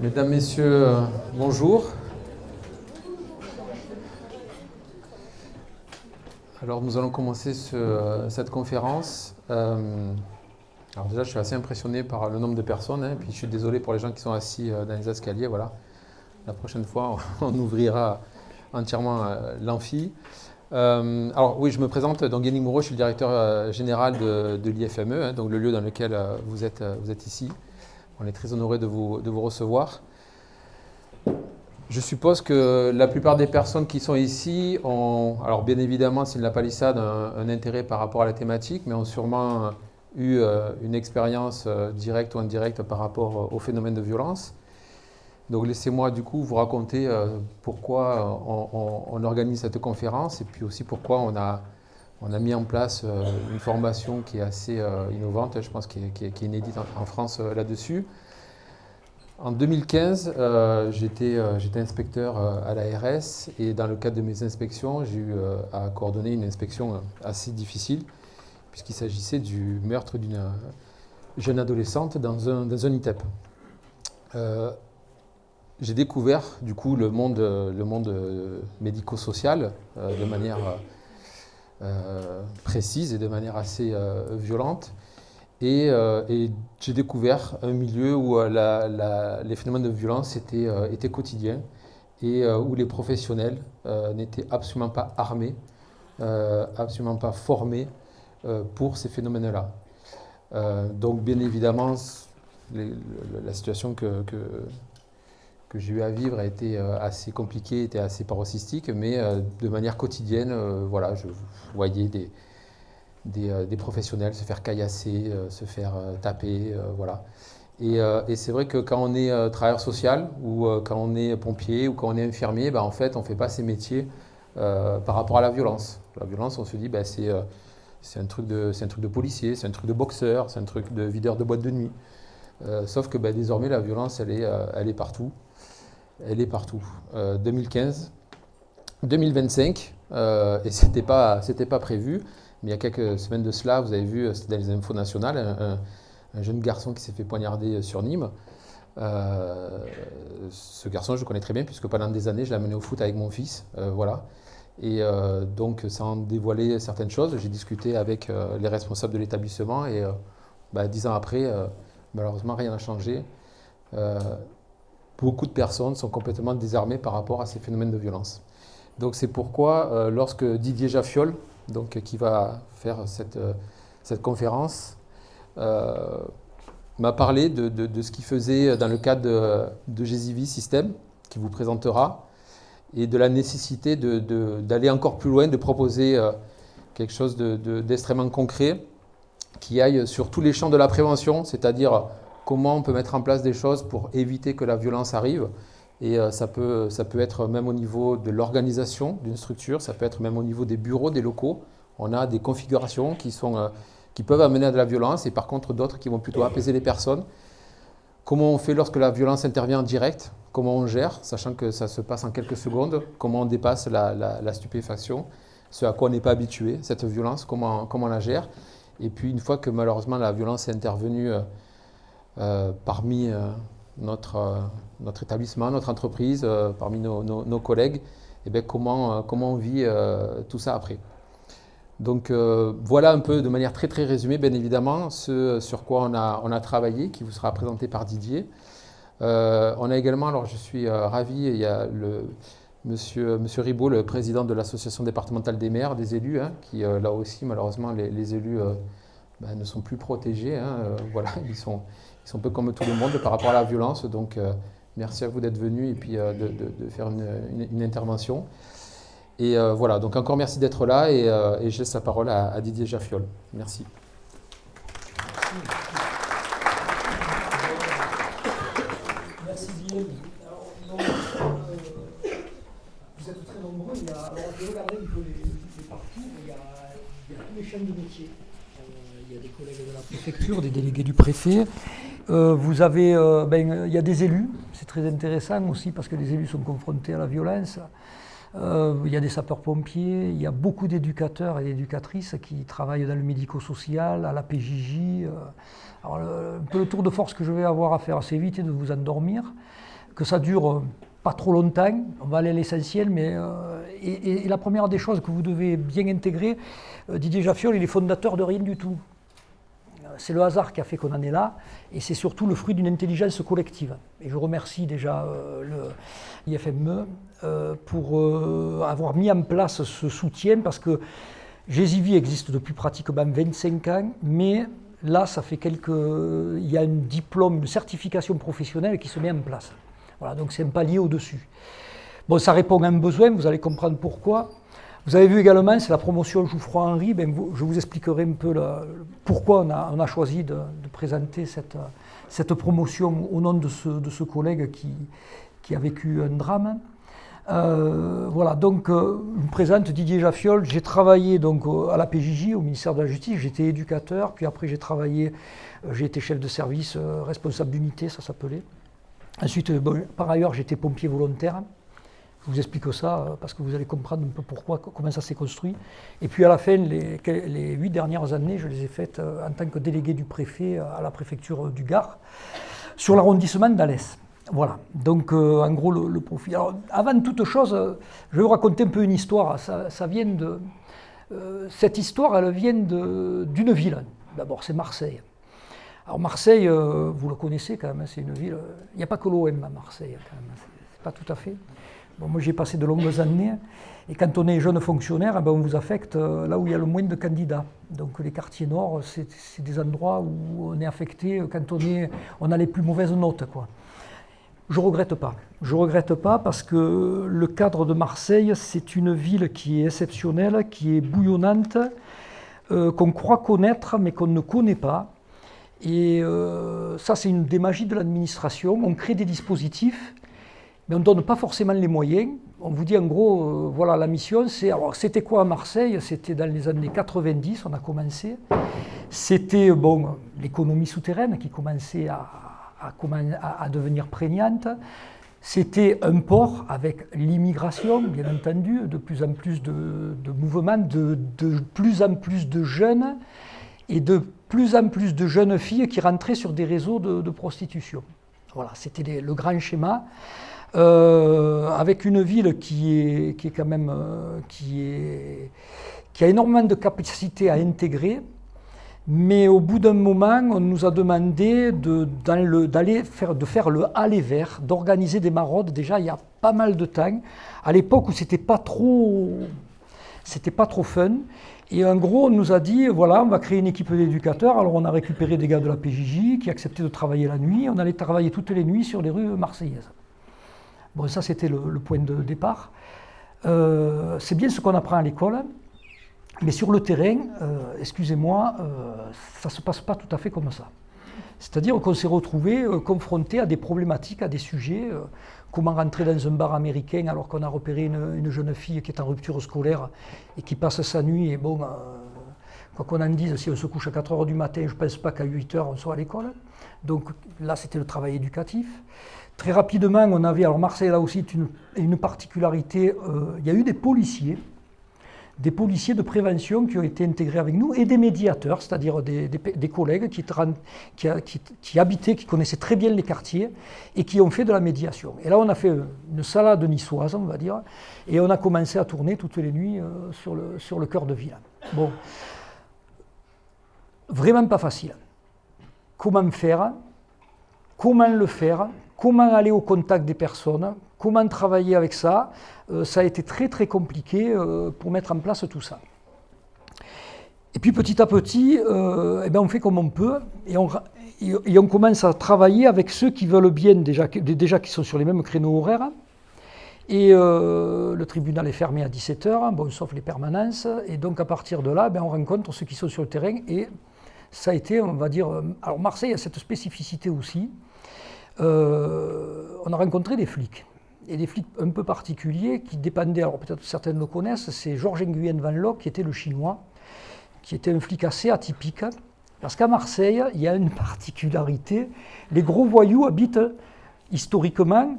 Mesdames, Messieurs, bonjour. Alors nous allons commencer cette conférence. Alors déjà, je suis assez impressionné par le nombre de personnes, puis je suis désolé pour les gens qui sont assis dans les escaliers. Voilà. La prochaine fois, on ouvrira entièrement l'amphi. Alors oui, je me présente, donc Yannick Moreau, je suis le directeur général de l'IFME, donc le lieu dans lequel vous êtes ici. On est très honoré de vous recevoir. Je suppose que la plupart des personnes qui sont ici ont, alors bien évidemment, c'est de la palissade, un intérêt par rapport à la thématique, mais ont sûrement eu une expérience directe ou indirecte par rapport au phénomène de violence. Donc laissez-moi du coup vous raconter pourquoi on organise cette conférence et puis aussi pourquoi on a mis en place une formation qui est assez innovante, je pense, qui est inédite en France là-dessus. En 2015, j'étais inspecteur à l'ARS et dans le cadre de mes inspections, j'ai eu à coordonner une inspection assez difficile puisqu'il s'agissait du meurtre d'une jeune adolescente dans un ITEP. J'ai découvert du coup le monde médico-social de manière précise et de manière assez violente. Et j'ai découvert un milieu où les phénomènes de violence étaient quotidiens et où les professionnels n'étaient absolument pas armés, absolument pas formés pour ces phénomènes-là. Donc bien évidemment, la situation que j'ai eu à vivre a été assez compliquée, était assez paroxystique, mais de manière quotidienne, voilà, je voyais des professionnels se faire caillasser, se faire taper, voilà. Et c'est vrai que quand on est travailleur social ou quand on est pompier ou quand on est infirmier, en fait, on ne fait pas ces métiers par rapport à la violence. La violence, on se dit, c'est un truc de policier, c'est un truc de boxeur, c'est un truc de videur de boîte de nuit. Sauf que désormais, la violence, elle est partout. Elle est partout. 2015, 2025, et c'était pas prévu. Mais il y a quelques semaines de cela, vous avez vu, c'était dans les infos nationales, un jeune garçon qui s'est fait poignarder sur Nîmes. Ce garçon, je le connais très bien, puisque pendant des années, je l'ai amené au foot avec mon fils. Voilà. Et donc, sans dévoiler certaines choses, j'ai discuté avec les responsables de l'établissement. Et 10 ans après, malheureusement, rien n'a changé. Beaucoup de personnes sont complètement désarmées par rapport à ces phénomènes de violence. Donc, c'est pourquoi, lorsque Didier Jaffiol, donc, qui va faire cette conférence, m'a parlé de ce qu'il faisait dans le cadre de GZV System, qui vous présentera, et de la nécessité d'aller encore plus loin, de proposer quelque chose d'extrêmement concret, qui aille sur tous les champs de la prévention, c'est-à-dire comment on peut mettre en place des choses pour éviter que la violence arrive. Et ça peut être même au niveau de l'organisation d'une structure, ça peut être même au niveau des bureaux, des locaux. On a des configurations qui peuvent amener à de la violence et par contre d'autres qui vont plutôt apaiser les personnes. Comment on fait lorsque la violence intervient en direct? Comment on gère, sachant que ça se passe en quelques secondes? Comment on dépasse la stupéfaction? Ce à quoi on n'est pas habitué, cette violence, comment on la gère? Et puis une fois que malheureusement la violence est intervenue parmi notre établissement, notre entreprise, parmi nos collègues, et comment on vit tout ça après. Donc voilà un peu de manière très très résumée, bien évidemment, ce sur quoi on a travaillé, qui vous sera présenté par Didier. On a également, alors je suis ravi, il y a monsieur Ribaud, le président de l'association départementale des maires, des élus, qui là aussi malheureusement les élus ne sont plus protégés. Voilà, ils sont un peu comme tout le monde par rapport à la violence. Donc merci à vous d'être venus et puis de faire une intervention. Et voilà, donc encore merci d'être là et je laisse la parole à Didier Jaffiol. Merci. Merci Guillaume. Vous êtes très nombreux. Alors, je regardais un peu les parcours. Il y a tous les chaînes de métiers. Il y a des collègues de la préfecture, des délégués du préfet. Vous avez, il y a des élus. C'est très intéressant aussi parce que les élus sont confrontés à la violence. Il y a des sapeurs-pompiers, il y a beaucoup d'éducateurs et d'éducatrices qui travaillent dans le médico-social, à la PJJ. Alors, un peu le tour de force que je vais avoir à faire, c'est éviter de vous endormir. que ça dure pas trop longtemps. On va aller à l'essentiel, mais et la première des choses que vous devez bien intégrer, Didier Jaffiol, il est fondateur de rien du tout. C'est le hasard qui a fait qu'on en est là, et c'est surtout le fruit d'une intelligence collective. Et je remercie déjà l'IFME pour avoir mis en place ce soutien, parce que Gesivy existe depuis pratiquement 25 ans, mais là, il y a un diplôme, une certification professionnelle qui se met en place. Voilà, donc c'est un palier au-dessus. Bon, ça répond à un besoin, vous allez comprendre pourquoi. Vous avez vu également, c'est la promotion Jouffroy-Henri. Je vous expliquerai un peu pourquoi on a choisi de présenter cette promotion au nom de ce collègue qui a vécu un drame. Voilà, donc je me présente Didier Jaffiol. J'ai travaillé donc à la PJJ, au ministère de la Justice. J'étais éducateur, puis après j'ai été chef de service, responsable d'unité, ça s'appelait. Ensuite, par ailleurs, j'étais pompier volontaire. Je vous explique ça parce que vous allez comprendre un peu comment ça s'est construit. Et puis à la fin, les 8 dernières années, je les ai faites en tant que délégué du préfet à la préfecture du Gard, sur l'arrondissement d'Alès. Voilà, donc en gros le profil. Alors, avant toute chose, je vais vous raconter un peu une histoire. Cette histoire, elle vient d'une ville. D'abord, c'est Marseille. Alors Marseille, vous le connaissez quand même, c'est une ville. Il n'y a pas que l'OM à Marseille, quand même. C'est pas tout à fait. Bon, moi, j'ai passé de longues années, et quand on est jeune fonctionnaire, on vous affecte là où il y a le moins de candidats. Donc les quartiers nord, c'est des endroits où on est affecté quand on a les plus mauvaises notes, quoi. Je ne regrette pas. Je ne regrette pas parce que le cadre de Marseille, c'est une ville qui est exceptionnelle, qui est bouillonnante, qu'on croit connaître, mais qu'on ne connaît pas. Et ça, c'est une des magies de l'administration. On crée des dispositifs, mais on ne donne pas forcément les moyens. On vous dit en gros, voilà la mission, alors c'était quoi à Marseille? C'était dans les années 90, on a commencé. C'était l'économie souterraine qui commençait à devenir prégnante. C'était un port avec l'immigration, bien entendu, de plus en plus de mouvements, de plus en plus de jeunes et de plus en plus de jeunes filles qui rentraient sur des réseaux de prostitution. Voilà, c'était le grand schéma. Avec une ville qui a énormément de capacité à intégrer, mais au bout d'un moment, on nous a demandé de faire le aller vers, d'organiser des maraudes, déjà il y a pas mal de temps, à l'époque où c'était pas trop fun. Et en gros, on nous a dit, voilà, on va créer une équipe d'éducateurs. Alors on a récupéré des gars de la PJJ qui acceptaient de travailler la nuit. On allait travailler toutes les nuits sur les rues marseillaises. Bon, ça c'était le point de départ. C'est bien ce qu'on apprend à l'école, mais sur le terrain, excusez-moi, ça ne se passe pas tout à fait comme ça. C'est-à-dire qu'on s'est retrouvé confronté à des problématiques, à des sujets. Comment rentrer dans un bar américain alors qu'on a repéré une jeune fille qui est en rupture scolaire et qui passe sa nuit. Et bon, quoi qu'on en dise, si on se couche à 4 h du matin, je ne pense pas qu'à 8 h on soit à l'école. Donc là, c'était le travail éducatif. Très rapidement, on avait, alors Marseille là aussi une particularité, il y a eu des policiers de prévention qui ont été intégrés avec nous et des médiateurs, c'est-à-dire des collègues qui habitaient, qui connaissaient très bien les quartiers et qui ont fait de la médiation. Et là, on a fait une salade niçoise, on va dire, et on a commencé à tourner toutes les nuits sur le cœur de ville. Bon, vraiment pas facile. Comment faire? Comment le faire? Comment aller au contact des personnes? Comment travailler avec ça? Ça a été très très compliqué pour mettre en place tout ça. Et puis petit à petit, on fait comme on peut et on commence à travailler avec ceux qui veulent bien déjà qui sont sur les mêmes créneaux horaires. Et le tribunal est fermé à 17 h, bon, sauf les permanences. Et donc à partir de là, on rencontre ceux qui sont sur le terrain. Et ça a été, on va dire... Alors Marseille a cette spécificité aussi. On a rencontré des flics. Et des flics un peu particuliers qui dépendaient, alors peut-être certains le connaissent, c'est Georges Nguyen Van Locke qui était le chinois, qui était un flic assez atypique, parce qu'à Marseille, il y a une particularité, les gros voyous habitent historiquement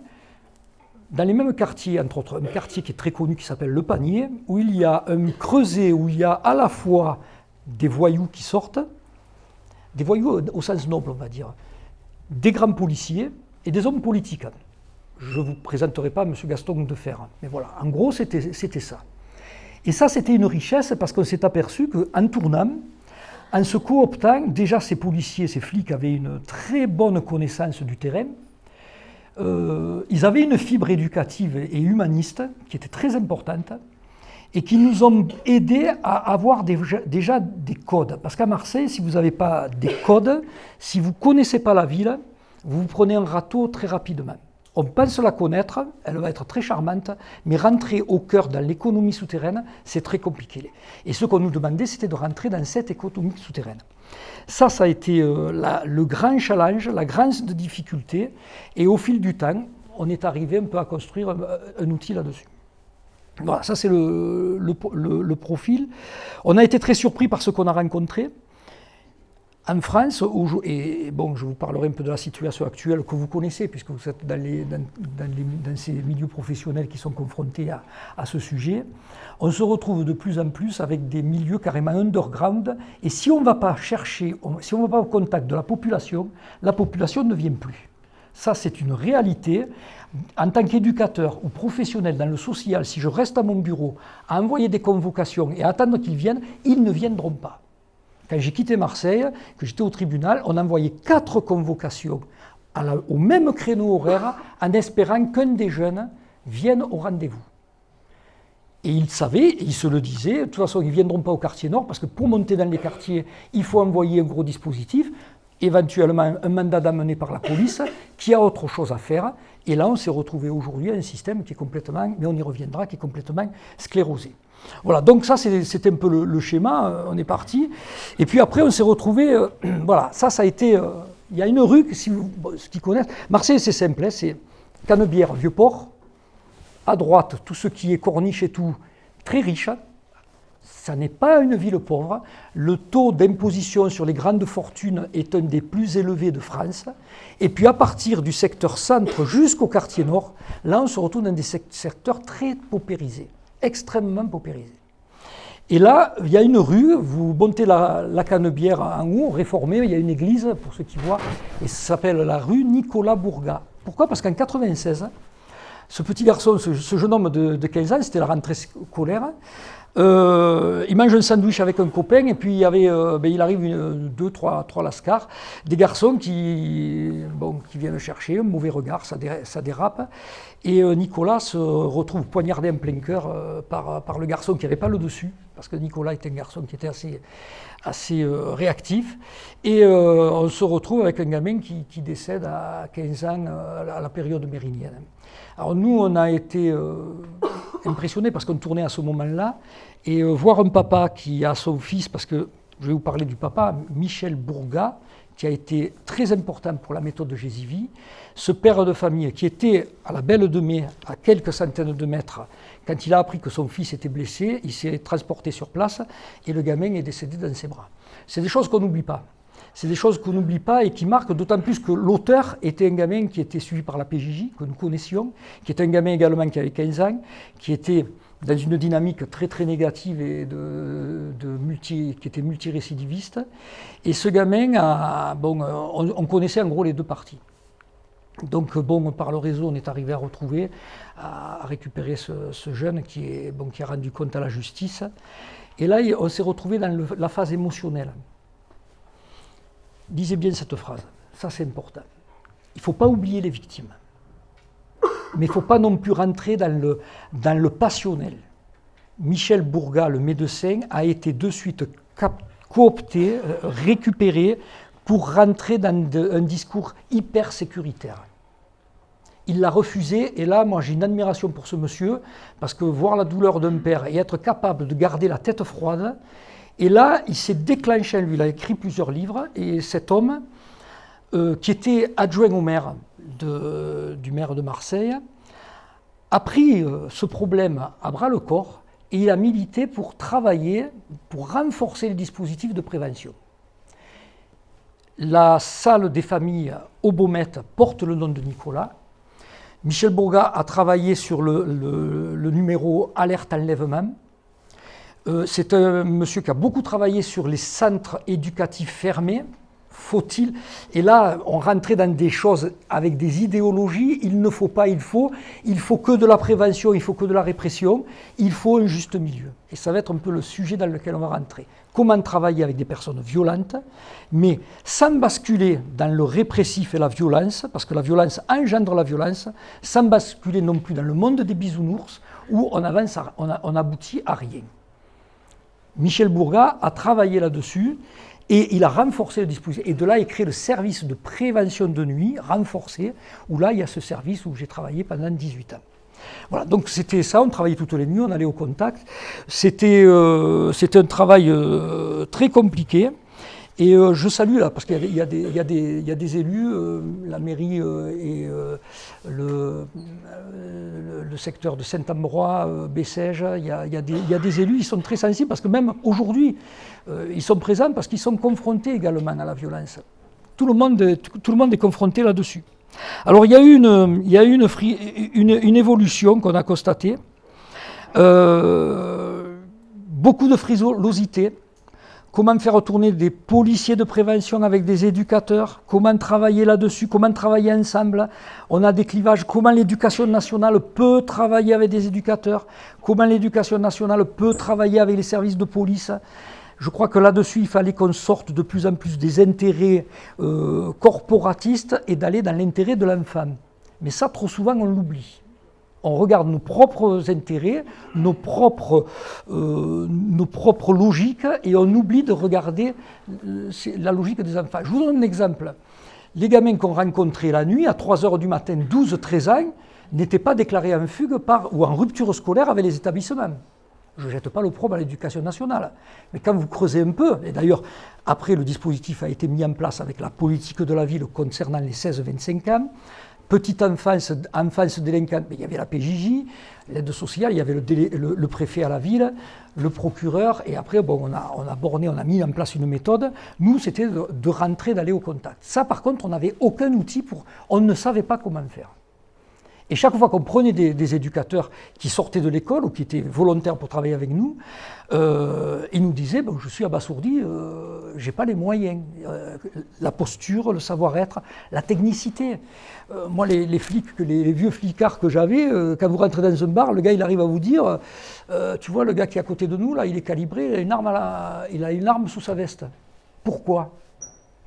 dans les mêmes quartiers, entre autres, un quartier qui est très connu qui s'appelle Le Panier, où il y a un creuset, où il y a à la fois des voyous qui sortent, des voyous au sens noble on va dire, des grands policiers et des hommes politiques. je ne vous présenterai pas M. Gaston Defer. Mais voilà, en gros, c'était ça. Et ça, c'était une richesse parce qu'on s'est aperçu qu'en tournant, en se cooptant, déjà ces policiers, ces flics avaient une très bonne connaissance du terrain. Ils avaient une fibre éducative et humaniste qui était très importante et qui nous ont aidés à avoir déjà des codes. Parce qu'à Marseille, si vous n'avez pas des codes, si vous ne connaissez pas la ville, vous prenez un râteau très rapidement. On pense la connaître, elle va être très charmante, mais rentrer au cœur dans l'économie souterraine, c'est très compliqué. Et ce qu'on nous demandait, c'était de rentrer dans cette économie souterraine. Ça a été le grand challenge, la grande difficulté, et au fil du temps, on est arrivé un peu à construire un outil là-dessus. Voilà, ça c'est le profil. On a été très surpris par ce qu'on a rencontré. En France, et bon, je vous parlerai un peu de la situation actuelle que vous connaissez, puisque vous êtes dans ces milieux professionnels qui sont confrontés à ce sujet, on se retrouve de plus en plus avec des milieux carrément underground, et si on ne va pas chercher, si on ne va pas au contact de la population ne vient plus. Ça, c'est une réalité. En tant qu'éducateur ou professionnel dans le social, si je reste à mon bureau à envoyer des convocations et à attendre qu'ils viennent, ils ne viendront pas. Quand j'ai quitté Marseille, que j'étais au tribunal, on envoyait 4 convocations au même créneau horaire en espérant qu'un des jeunes vienne au rendez-vous. Et ils savaient, ils se le disaient, de toute façon ils ne viendront pas au quartier nord parce que pour monter dans les quartiers, il faut envoyer un gros dispositif, éventuellement un mandat d'amener par la police, qui a autre chose à faire. Et là on s'est retrouvé aujourd'hui à un système qui est complètement, mais on y reviendra, qui est complètement sclérosé. Voilà, donc ça c'était un peu le schéma, on est parti. Et puis après on s'est retrouvé, voilà, ça a été, il y a une rue, ceux qui connaissent, Marseille c'est simple, c'est Canebière, Vieux-Port, à droite tout ce qui est corniche et tout, très riche, ça n'est pas une ville pauvre, le taux d'imposition sur les grandes fortunes est un des plus élevés de France, et puis à partir du secteur centre jusqu'au quartier nord, là on se retrouve dans des secteurs très paupérisés. Extrêmement paupérisé. Et là, il y a une rue, vous montez la Canebière en haut, réformée, il y a une église, pour ceux qui voient, et ça s'appelle la rue Nicolas Bourga. Pourquoi ? Parce qu'en 1996, ce petit garçon, ce jeune homme de 15 ans, c'était la rentrée scolaire, il mange un sandwich avec un copain, et puis il arrive 2-3 lascars, des garçons qui viennent chercher, un mauvais regard, ça dérape, et Nicolas se retrouve poignardé en plein cœur par le garçon qui n'avait pas le dessus, parce que Nicolas était un garçon qui était assez réactif, et on se retrouve avec un gamin qui décède à 15 ans à la période mérinienne. Alors nous, on a été impressionnés parce qu'on tournait à ce moment-là, et voir un papa qui a son fils, parce que je vais vous parler du papa, Michel Bourga, qui a été très important pour la méthode de Gésivie, ce père de famille qui était à la Belle de Mai, à quelques centaines de mètres, quand il a appris que son fils était blessé, il s'est transporté sur place et le gamin est décédé dans ses bras. C'est des choses qu'on n'oublie pas. C'est des choses qu'on n'oublie pas et qui marquent d'autant plus que l'auteur était un gamin qui était suivi par la PJJ, que nous connaissions, qui était un gamin également qui avait 15 ans, qui était dans une dynamique très très négative et qui était multirécidiviste. Et ce gamin, on connaissait en gros les deux parties. Donc par le réseau, on est arrivé à retrouver, à récupérer ce jeune qui a rendu compte à la justice. Et là, on s'est retrouvé dans la phase émotionnelle. Lisez bien cette phrase, ça c'est important. Il ne faut pas oublier les victimes, mais il ne faut pas non plus rentrer dans le passionnel. Michel Bourga, le médecin, a été de suite coopté, récupéré pour rentrer dans un discours hyper sécuritaire. Il l'a refusé, et là, moi j'ai une admiration pour ce monsieur, parce que voir la douleur d'un père et être capable de garder la tête froide, et là, il s'est déclenché en lui, il a écrit plusieurs livres, et cet homme, qui était adjoint au maire du maire de Marseille, a pris ce problème à bras-le-corps, et il a milité pour travailler, pour renforcer les dispositifs de prévention. La salle des familles au Baumette porte le nom de Nicolas. Michel Bourga a travaillé sur le numéro Alerte Enlèvement. C'est un monsieur qui a beaucoup travaillé sur les centres éducatifs fermés, Faut-il? Et là, on rentrait dans des choses avec des idéologies. Il ne faut pas, il faut que de la prévention, il faut que de la répression, il faut un juste milieu. Et ça va être un peu le sujet dans lequel on va rentrer. Comment travailler avec des personnes violentes, mais sans basculer dans le répressif et la violence, parce que la violence engendre la violence, sans basculer non plus dans le monde des bisounours, où on aboutit à rien. Michel Bourga a travaillé là-dessus, et il a renforcé le dispositif. Et de là, il a créé le service de prévention de nuit, renforcé, où là, il y a ce service où j'ai travaillé pendant 18 ans. Voilà, donc c'était ça, on travaillait toutes les nuits, on allait au contact. C'était un travail très compliqué. Et je salue là, parce qu'il y a des élus, la mairie et le secteur de Saint-Ambrois, Bessèges, il y a des élus, ils sont très sensibles, parce que même aujourd'hui, ils sont présents parce qu'ils sont confrontés également à la violence. Tout le monde est confronté là-dessus. Alors il y a eu une évolution qu'on a constatée, beaucoup de frilosité. Comment faire tourner des policiers de prévention avec des éducateurs, comment travailler là-dessus, comment travailler ensemble. On a des clivages, comment l'éducation nationale peut travailler avec des éducateurs, comment l'éducation nationale peut travailler avec les services de police. Je crois que là-dessus, il fallait qu'on sorte de plus en plus des intérêts corporatistes et d'aller dans l'intérêt de l'enfant. Mais ça, trop souvent, on l'oublie. On regarde nos propres intérêts, nos propres logiques, et on oublie de regarder la logique des enfants. Je vous donne un exemple. Les gamins qu'on rencontrait la nuit, à 3 h du matin, 12-13 ans, n'étaient pas déclarés en fugue ou en rupture scolaire avec les établissements. Je ne jette pas l'opprobre à l'éducation nationale. Mais quand vous creusez un peu, et d'ailleurs, après le dispositif a été mis en place avec la politique de la ville concernant les 16-25 ans, petite enfance délinquante, mais il y avait la PJJ, l'aide sociale, il y avait le préfet à la ville, le procureur, et après bon, on a mis en place une méthode. Nous, c'était de rentrer, d'aller au contact. Ça, par contre, on n'avait aucun outil on ne savait pas comment faire. Et chaque fois qu'on prenait des éducateurs qui sortaient de l'école ou qui étaient volontaires pour travailler avec nous, ils nous disaient je suis abasourdi, je n'ai pas les moyens. La posture, le savoir-être, la technicité. Moi, les vieux flicards que j'avais, quand vous rentrez dans un bar, le gars il arrive à vous dire tu vois, le gars qui est à côté de nous, là, il est calibré, il a une arme sous sa veste. Pourquoi ?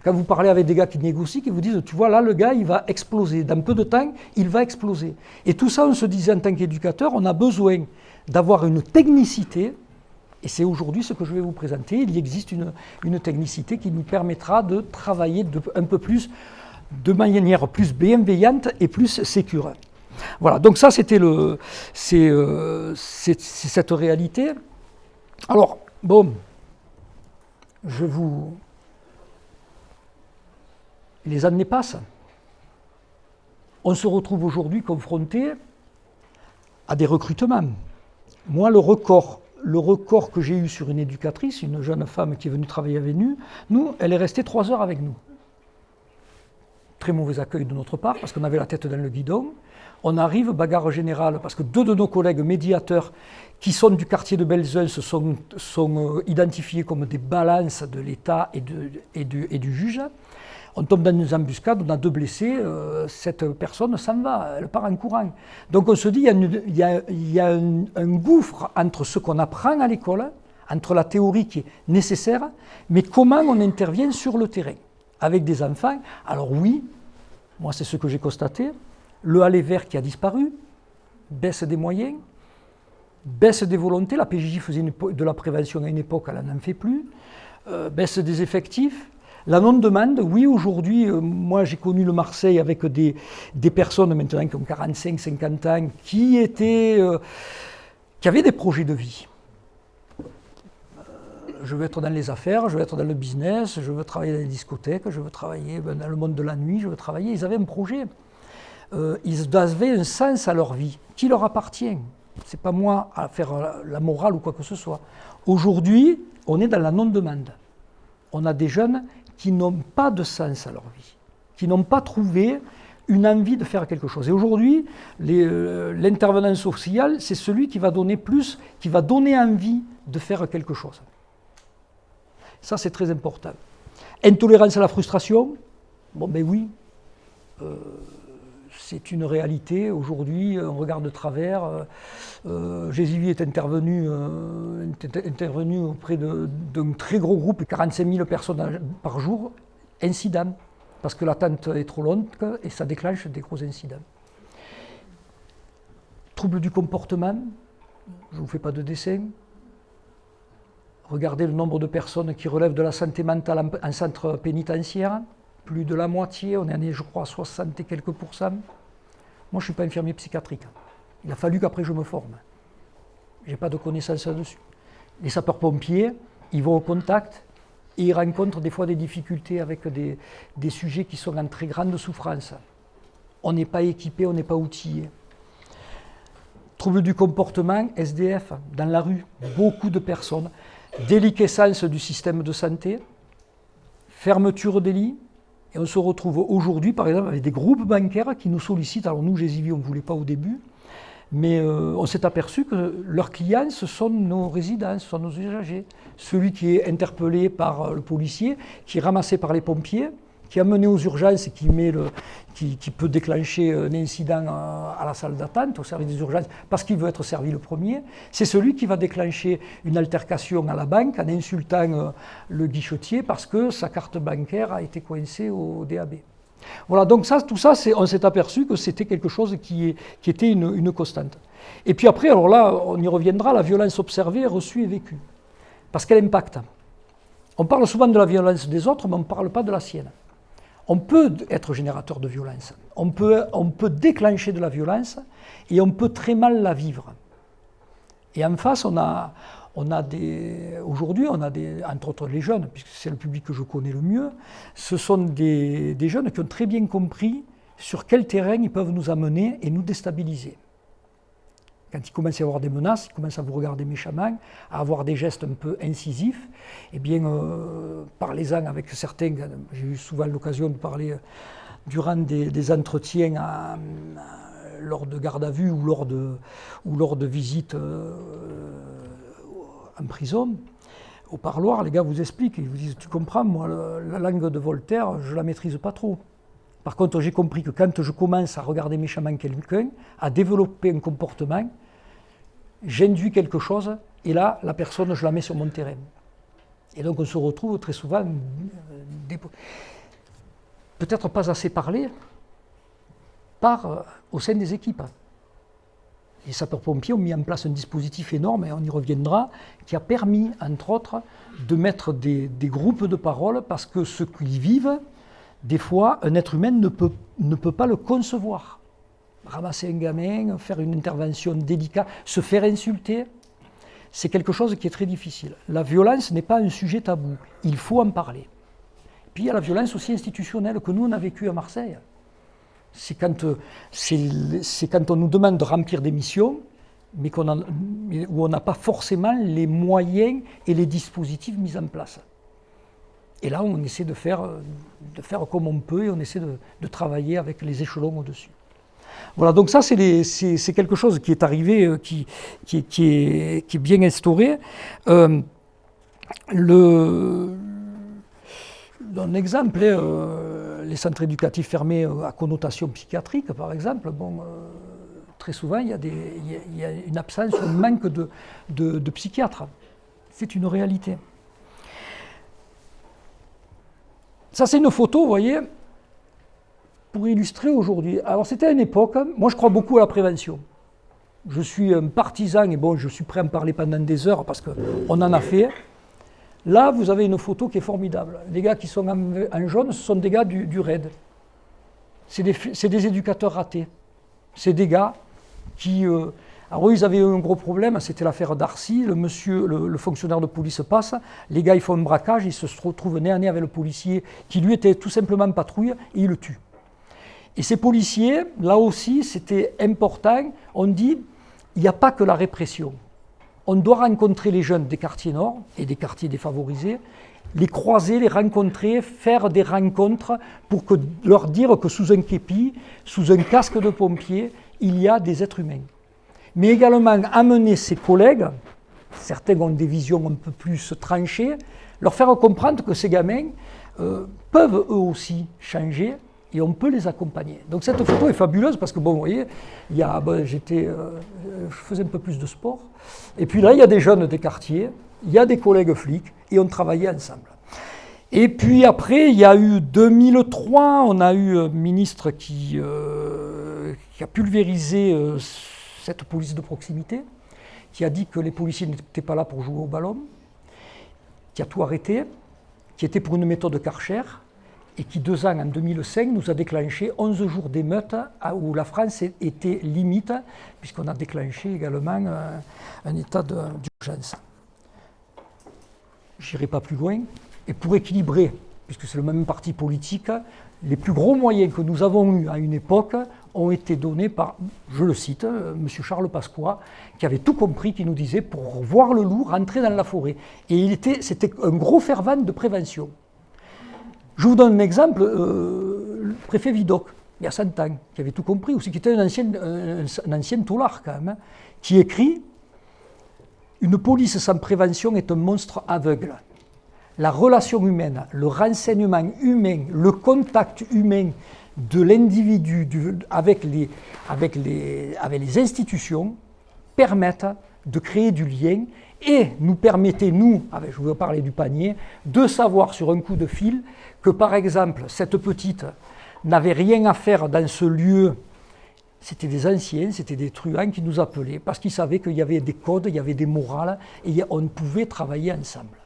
Quand vous parlez avec des gars qui négocient, qui vous disent, tu vois, là, le gars, il va exploser. Dans peu de temps, il va exploser. Et tout ça, on se disait en tant qu'éducateur, on a besoin d'avoir une technicité. Et c'est aujourd'hui ce que je vais vous présenter. Il existe une technicité qui nous permettra de travailler un peu plus, de manière plus bienveillante et plus sécure. Voilà, donc ça, c'est cette réalité. Alors, bon, les années passent. On se retrouve aujourd'hui confronté à des recrutements. Moi, le record que j'ai eu sur une éducatrice, une jeune femme qui est venue travailler avec nous, elle est restée 3 heures avec nous. Très mauvais accueil de notre part, parce qu'on avait la tête dans le guidon. On arrive, bagarre générale, parce que 2 de nos collègues médiateurs qui sont du quartier de Belzun sont identifiés comme des balances de l'État et du juge. On tombe dans une embuscade, on a 2 blessés, cette personne s'en va, elle part en courant. Donc on se dit, il y a un gouffre entre ce qu'on apprend à l'école, entre la théorie qui est nécessaire, mais comment on intervient sur le terrain, avec des enfants. Alors oui, moi c'est ce que j'ai constaté, le aller vert qui a disparu, baisse des moyens, baisse des volontés, la PJJ faisait de la prévention à une époque, elle n'en fait plus, baisse des effectifs. La non-demande, oui, aujourd'hui, moi j'ai connu le Marseille avec des personnes maintenant qui ont 45, 50 ans, qui avaient des projets de vie. Je veux être dans les affaires, je veux être dans le business, je veux travailler dans les discothèques, je veux travailler dans le monde de la nuit, je veux travailler. Ils avaient un projet. Ils avaient un sens à leur vie qui leur appartient. Ce n'est pas moi à faire la morale ou quoi que ce soit. Aujourd'hui, on est dans la non-demande. On a des jeunes qui n'ont pas de sens à leur vie, qui n'ont pas trouvé une envie de faire quelque chose. Et aujourd'hui, l'intervenant social, c'est celui qui va donner plus, qui va donner envie de faire quelque chose. Ça, c'est très important. Intolérance à la frustration, bon ben oui, c'est une réalité. Aujourd'hui, on regarde de travers. Gesivy est intervenu auprès d'un très gros groupe, 45 000 personnes par jour, incident, parce que l'attente est trop longue et ça déclenche des gros incidents. Troubles du comportement, je ne vous fais pas de dessin. Regardez le nombre de personnes qui relèvent de la santé mentale en centre pénitentiaire, plus de la moitié, on est à, je crois, 60 et quelques pourcents. Moi, je ne suis pas infirmier psychiatrique. Il a fallu qu'après je me forme. Je n'ai pas de connaissances là-dessus. Les sapeurs-pompiers, ils vont au contact et ils rencontrent des fois des difficultés avec des sujets qui sont en très grande souffrance. On n'est pas équipé, on n'est pas outillé. Troubles du comportement, SDF, dans la rue, beaucoup de personnes. Déliquescence du système de santé, fermeture des lits. Et on se retrouve aujourd'hui, par exemple, avec des groupes bancaires qui nous sollicitent. Alors nous, Gesivy, on ne voulait pas au début, mais on s'est aperçu que leurs clients, ce sont nos résidents, ce sont nos usagers. Celui qui est interpellé par le policier, qui est ramassé par les pompiers, qui est amené aux urgences et qui peut déclencher un incident à la salle d'attente, au service des urgences, parce qu'il veut être servi le premier. C'est celui qui va déclencher une altercation à la banque en insultant le guichetier parce que sa carte bancaire a été coincée au DAB. Voilà, donc tout ça, on s'est aperçu que c'était quelque chose qui était une constante. Et puis après, alors là, on y reviendra, la violence observée, reçue et vécue. Parce qu'elle impacte. On parle souvent de la violence des autres, mais on ne parle pas de la sienne. On peut être générateur de violence, on peut déclencher de la violence et on peut très mal la vivre. Et en face, aujourd'hui, entre autres les jeunes, puisque c'est le public que je connais le mieux, ce sont des jeunes qui ont très bien compris sur quel terrain ils peuvent nous amener et nous déstabiliser. Quand ils commencent à avoir des menaces, ils commencent à vous regarder méchamment, à avoir des gestes un peu incisifs, eh bien, parlez-en avec certains. J'ai eu souvent l'occasion de parler durant des entretiens lors de garde à vue ou lors de visites en prison. Au parloir, les gars vous expliquent, ils vous disent « Tu comprends, moi, la langue de Voltaire, je ne la maîtrise pas trop. » Par contre, j'ai compris que quand je commence à regarder méchamment quelqu'un, à développer un comportement, j'induis quelque chose, et là, la personne, je la mets sur mon terrain. Et donc, on se retrouve très souvent, peut-être pas assez parlé, au sein des équipes. Les sapeurs-pompiers ont mis en place un dispositif énorme, et on y reviendra, qui a permis, entre autres, de mettre des groupes de parole, parce que ce qu'ils vivent, des fois, un être humain ne peut pas le concevoir. Ramasser un gamin, faire une intervention délicate, se faire insulter, c'est quelque chose qui est très difficile. La violence n'est pas un sujet tabou, il faut en parler. Puis il y a la violence aussi institutionnelle que nous on a vécue à Marseille. C'est quand on nous demande de remplir des missions, mais où on n'a pas forcément les moyens et les dispositifs mis en place. Et là, on essaie de faire comme on peut et on essaie de travailler avec les échelons au-dessus. Voilà, donc ça, c'est quelque chose qui est arrivé, qui est bien instauré. Un exemple, les centres éducatifs fermés à connotation psychiatrique, par exemple, très souvent, il y a une absence, un manque de psychiatres. C'est une réalité. Ça, c'est une photo, vous voyez, pour illustrer aujourd'hui. Alors, c'était à une époque, moi je crois beaucoup à la prévention. Je suis un partisan, et bon, je suis prêt à en parler pendant des heures parce qu'on en a fait. Là, vous avez une photo qui est formidable. Les gars qui sont en jaune, ce sont des gars du RAID. C'est des éducateurs ratés. C'est des gars qui... alors eux, ils avaient eu un gros problème, c'était l'affaire Darcy, le fonctionnaire de police passe, les gars ils font un braquage, ils se retrouvent nez à nez avec le policier qui lui était tout simplement patrouille et il le tue. Et ces policiers, là aussi c'était important, on dit, il n'y a pas que la répression. On doit rencontrer les jeunes des quartiers nord et des quartiers défavorisés, les croiser, les rencontrer, faire des rencontres pour leur dire que sous un képi, sous un casque de pompier, il y a des êtres humains. Mais également amener ses collègues certains ont des visions un peu plus tranchées, leur faire comprendre que ces gamins peuvent eux aussi changer et on peut les accompagner. Donc cette photo est fabuleuse parce que, bon, vous voyez, je faisais un peu plus de sport. Et puis là, il y a des jeunes des quartiers, il y a des collègues flics et on travaillait ensemble. Et puis après, il y a eu 2003, on a eu un ministre qui a pulvérisé cette police de proximité, qui a dit que les policiers n'étaient pas là pour jouer au ballon, qui a tout arrêté, qui était pour une méthode Karcher, et qui 2 ans, en 2005, nous a déclenché 11 jours d'émeute où la France était limite, puisqu'on a déclenché également un état d'urgence. Je n'irai pas plus loin. Et pour équilibrer, puisque c'est le même parti politique, les plus gros moyens que nous avons eus à une époque ont été donnés par, je le cite, M. Charles Pasqua, qui avait tout compris, qui nous disait, pour voir le loup, rentrer dans la forêt. Et c'était un gros fervent de prévention. Je vous donne un exemple, le préfet Vidocq, il y a 100 ans, qui avait tout compris aussi, qui était un ancien taulard quand même, qui écrit « Une police sans prévention est un monstre aveugle. La relation humaine, le renseignement humain, le contact humain de l'individu avec les institutions permettent de créer du lien et nous permettez, nous, je vous parler du panier, de savoir sur un coup de fil que, par exemple, cette petite n'avait rien à faire dans ce lieu. C'était des anciens, c'était des truands qui nous appelaient parce qu'ils savaient qu'il y avait des codes, il y avait des morales et on pouvait travailler ensemble.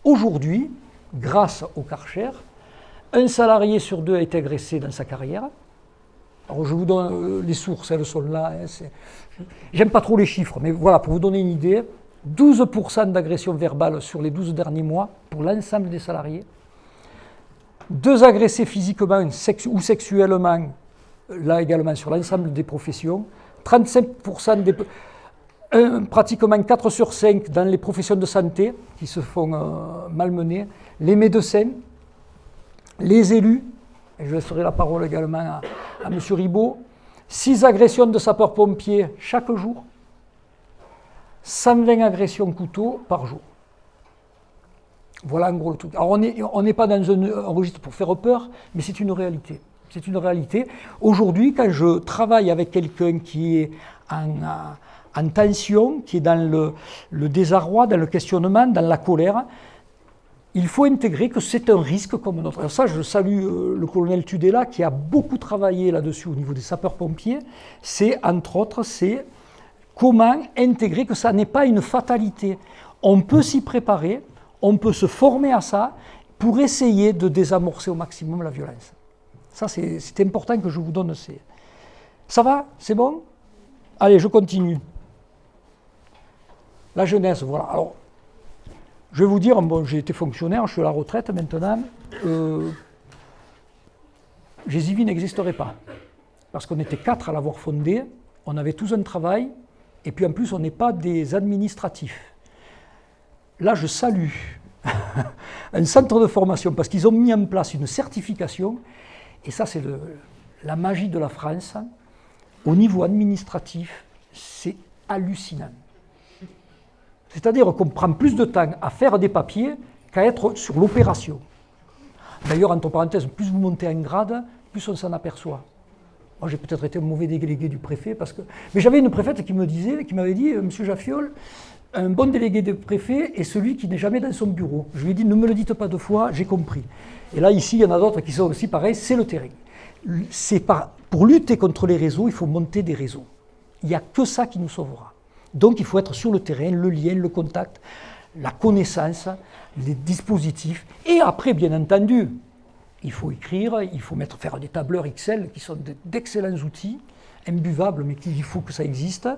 Aujourd'hui, grâce au Karcher, un salarié sur 2 a été agressé dans sa carrière. Alors je vous donne les sources, elles sont là. J'aime pas trop les chiffres, mais voilà, pour vous donner une idée, 12% d'agressions verbales sur les 12 derniers mois pour l'ensemble des salariés. 2 agressés physiquement ou sexuellement, là également sur l'ensemble des professions. 35% pratiquement 4 sur 5 dans les professions de santé qui se font malmener. Les médecins, les élus, et je laisserai la parole également à M. Ribaud, 6 agressions de sapeurs-pompiers chaque jour, 120 agressions couteau par jour. Voilà en gros le truc. Alors on n'est pas dans un registre pour faire peur, mais c'est une réalité. C'est une réalité. Aujourd'hui, quand je travaille avec quelqu'un qui est en tension, qui est dans le désarroi, dans le questionnement, dans la colère, il faut intégrer que c'est un risque comme un autre. Alors ça, je salue le colonel Tudela qui a beaucoup travaillé là-dessus au niveau des sapeurs-pompiers. C'est, entre autres, c'est comment intégrer que ça n'est pas une fatalité. On peut s'y préparer, on peut se former à ça pour essayer de désamorcer au maximum la violence. Ça, c'est important que je vous donne ces... Ça va? C'est bon? Allez, je continue. La jeunesse, voilà. Alors, je vais vous dire, bon, j'ai été fonctionnaire, je suis à la retraite maintenant. Gésivy n'existerait pas. Parce qu'on était 4 à l'avoir fondé, on avait tous un travail, et puis en plus, on n'est pas des administratifs. Là, je salue un centre de formation, parce qu'ils ont mis en place une certification, et ça, c'est la magie de la France. Au niveau administratif, c'est hallucinant. C'est-à-dire qu'on prend plus de temps à faire des papiers qu'à être sur l'opération. D'ailleurs, entre parenthèses, plus vous montez en grade, plus on s'en aperçoit. Moi, j'ai peut-être été un mauvais délégué du préfet, mais j'avais une préfète qui m'avait dit, Monsieur Jaffiol, un bon délégué de préfet est celui qui n'est jamais dans son bureau. Je lui ai dit, ne me le dites pas 2 fois, j'ai compris. Et là, ici, il y en a d'autres qui sont aussi pareils, c'est le terrain. Pour lutter contre les réseaux, il faut monter des réseaux. Il n'y a que ça qui nous sauvera. Donc il faut être sur le terrain, le lien, le contact, la connaissance, les dispositifs. Et après, bien entendu, il faut écrire, il faut faire des tableurs Excel qui sont d'excellents outils, imbuvables, mais il faut que ça existe.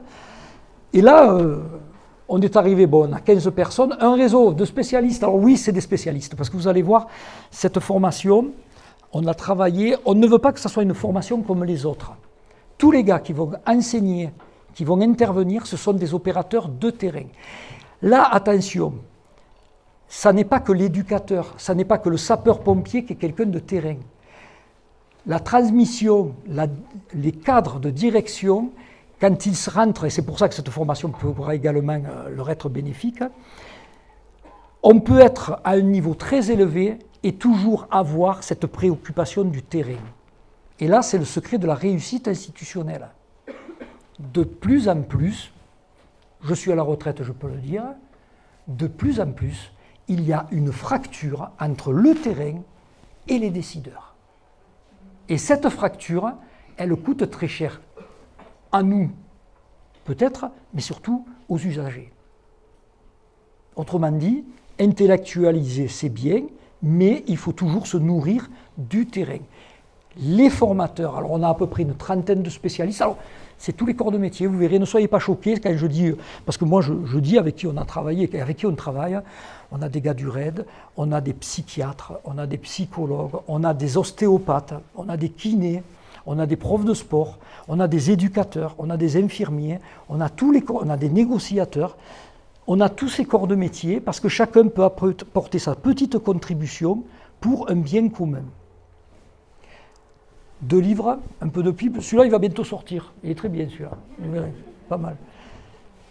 Et là, on est arrivé, on a 15 personnes, un réseau de spécialistes. Alors oui, c'est des spécialistes, parce que vous allez voir, cette formation, on a travaillé, on ne veut pas que ce soit une formation comme les autres. Tous les gars qui vont enseigner, qui vont intervenir, ce sont des opérateurs de terrain. Là, attention, ça n'est pas que l'éducateur, ça n'est pas que le sapeur-pompier qui est quelqu'un de terrain. La transmission, les cadres de direction quand ils se rentrent, et c'est pour ça que cette formation pourra également leur être bénéfique, on peut être à un niveau très élevé et toujours avoir cette préoccupation du terrain. Et là, c'est le secret de la réussite institutionnelle. De plus en plus, je suis à la retraite, je peux le dire, de plus en plus, il y a une fracture entre le terrain et les décideurs. Et cette fracture, elle coûte très cher à nous, peut-être, mais surtout aux usagers. Autrement dit, intellectualiser, c'est bien, mais il faut toujours se nourrir du terrain. Les formateurs, alors on a à peu près une trentaine de spécialistes, alors c'est tous les corps de métier, vous verrez, ne soyez pas choqués quand je dis, parce que moi je dis avec qui on a travaillé, avec qui on travaille, on a des gars du RAID, on a des psychiatres, on a des psychologues, on a des ostéopathes, on a des kinés, on a des profs de sport, on a des éducateurs, on a des infirmiers, on a des négociateurs, on a tous ces corps de métier parce que chacun peut apporter sa petite contribution pour un bien commun. 2 livres, un peu de pipe, celui-là il va bientôt sortir, il est très bien celui-là, vous verrez, pas mal.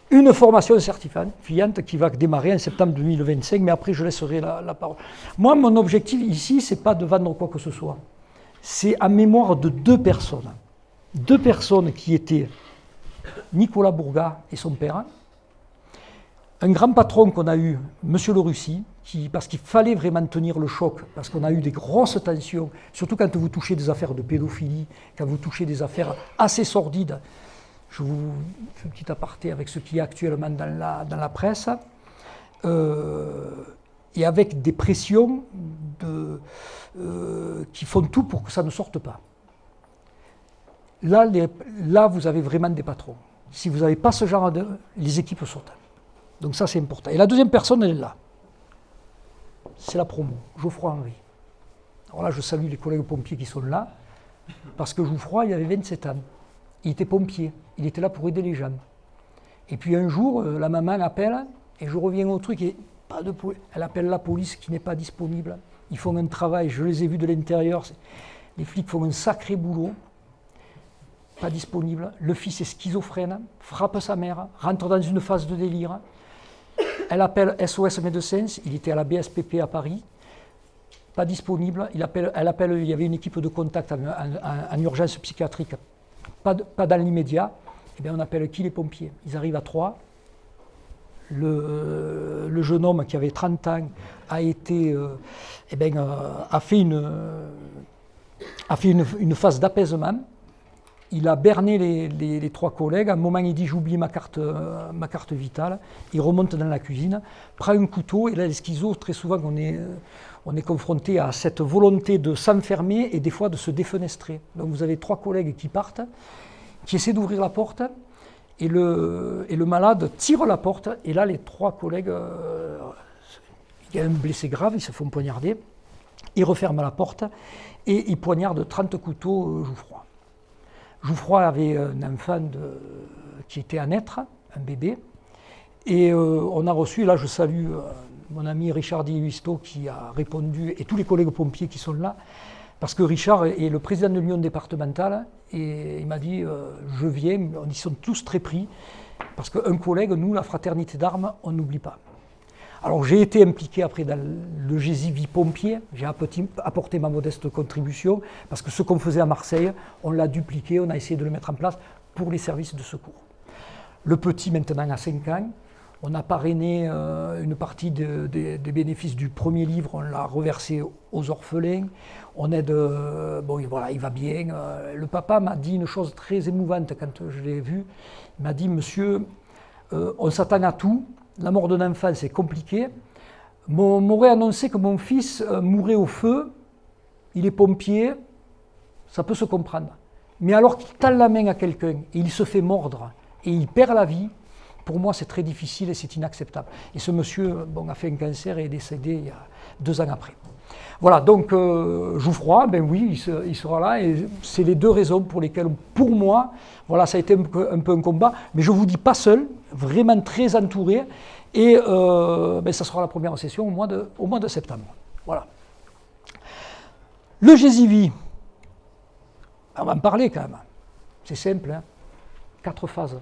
Une formation certifiante qui va démarrer en septembre 2025, mais après je laisserai la parole. Moi, mon objectif ici, c'est pas de vendre quoi que ce soit, c'est en mémoire de 2 personnes. 2 personnes qui étaient Nicolas Bourgat et son père, un grand patron qu'on a eu, M. Le Russie, parce qu'il fallait vraiment tenir le choc, parce qu'on a eu des grosses tensions, surtout quand vous touchez des affaires de pédophilie, quand vous touchez des affaires assez sordides. Je vous fais un petit aparté avec ce qui est actuellement dans la presse, et avec des pressions qui font tout pour que ça ne sorte pas. Là, vous avez vraiment des patrons. Si vous n'avez pas ce genre les équipes sautent. Donc ça, c'est important. Et la deuxième personne, elle est là. C'est la promo, Geoffroy Henry. Alors là, je salue les collègues pompiers qui sont là, parce que Geoffroy, il avait 27 ans. Il était pompier, il était là pour aider les gens. Et puis un jour, la maman appelle, et je reviens au truc, et elle appelle la police qui n'est pas disponible. Ils font un travail, je les ai vus de l'intérieur, les flics font un sacré boulot, pas disponible. Le fils est schizophrène, frappe sa mère, rentre dans une phase de délire. Elle appelle SOS Médecins, il était à la BSPP à Paris, pas disponible. Il y avait une équipe de contact en urgence psychiatrique, pas dans l'immédiat. Eh bien, on appelle qui? Les pompiers. Ils arrivent à 3. Le jeune homme qui avait 30 ans a fait une phase d'apaisement. Il a berné les 3 collègues. À un moment, il dit « j'oublie ma carte vitale ». Il remonte dans la cuisine, prend un couteau. Et là, les schizos, très souvent, on est confronté à cette volonté de s'enfermer et des fois de se défenestrer. Donc vous avez 3 collègues qui partent, qui essaient d'ouvrir la porte. Et le malade tire la porte. Et là, les 3 collègues, il y a un blessé grave, ils se font poignarder. Ils referment la porte et ils poignardent 30 couteaux Geoffroy. Geoffroy avait un enfant qui était à naître, un bébé, et on a reçu, là je salue mon ami Richard Di-Huisto qui a répondu, et tous les collègues pompiers qui sont là, parce que Richard est le président de l'union départementale, et il m'a dit je viens, ils sont tous très pris, parce qu'un collègue, nous, la fraternité d'armes, on n'oublie pas. Alors j'ai été impliqué après dans le GESI pompier, j'ai apporté ma modeste contribution, parce que ce qu'on faisait à Marseille, on l'a dupliqué, on a essayé de le mettre en place pour les services de secours. Le petit maintenant a 5 ans, on a parrainé une partie des bénéfices du premier livre, on l'a reversé aux orphelins, on aide, bon voilà, il va bien. Le papa m'a dit une chose très émouvante quand je l'ai vu, il m'a dit « Monsieur, on s'attend à tout, la mort d'un enfant, c'est compliqué. M'aurait annoncé que mon fils mourait au feu, il est pompier, ça peut se comprendre. Mais alors qu'il tend la main à quelqu'un et il se fait mordre et il perd la vie, pour moi c'est très difficile et c'est inacceptable. Et ce monsieur a fait un cancer et est décédé il y a 2 ans après. Voilà, donc Geoffroy, ben oui, il sera là et c'est les 2 raisons pour lesquelles, pour moi, voilà, ça a été un peu un combat, mais je ne vous dis pas seul, vraiment très entouré, et ça sera la première session au mois de septembre. Voilà. Le GESIVI, on va en parler quand même, c'est simple, hein. 4 phases.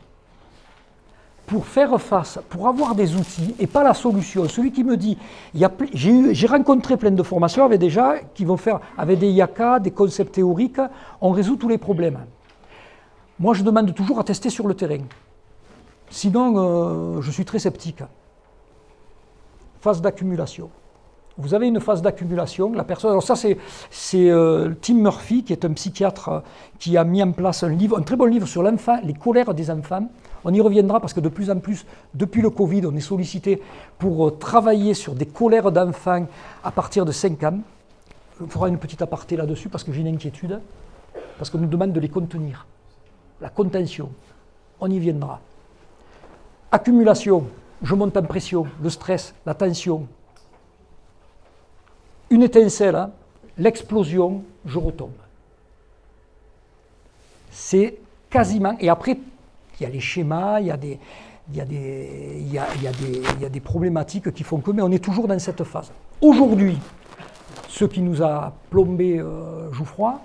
Pour faire face, pour avoir des outils et pas la solution. Celui qui me dit, j'ai rencontré plein de formations avec des gens qui vont faire, avec des IACA, des concepts théoriques, on résout tous les problèmes. Moi, je demande toujours à tester sur le terrain. Sinon, je suis très sceptique. Phase d'accumulation. Vous avez une phase d'accumulation, la personne. Alors ça, c'est Tim Murphy, qui est un psychiatre qui a mis en place un livre, un très bon livre sur l'enfant, les colères des enfants. On y reviendra parce que de plus en plus, depuis le Covid, on est sollicité pour travailler sur des colères d'enfants à partir de 5 ans. On fera une petite aparté là-dessus parce que j'ai une inquiétude, parce qu'on nous demande de les contenir. La contention, on y viendra. Accumulation, je monte en pression, le stress, la tension. Une étincelle, hein, l'explosion, je retombe. C'est quasiment... Et après, il y a les schémas, il y a des problématiques qui font que... Mais on est toujours dans cette phase. Aujourd'hui, ce qui nous a plombé Jouffroy,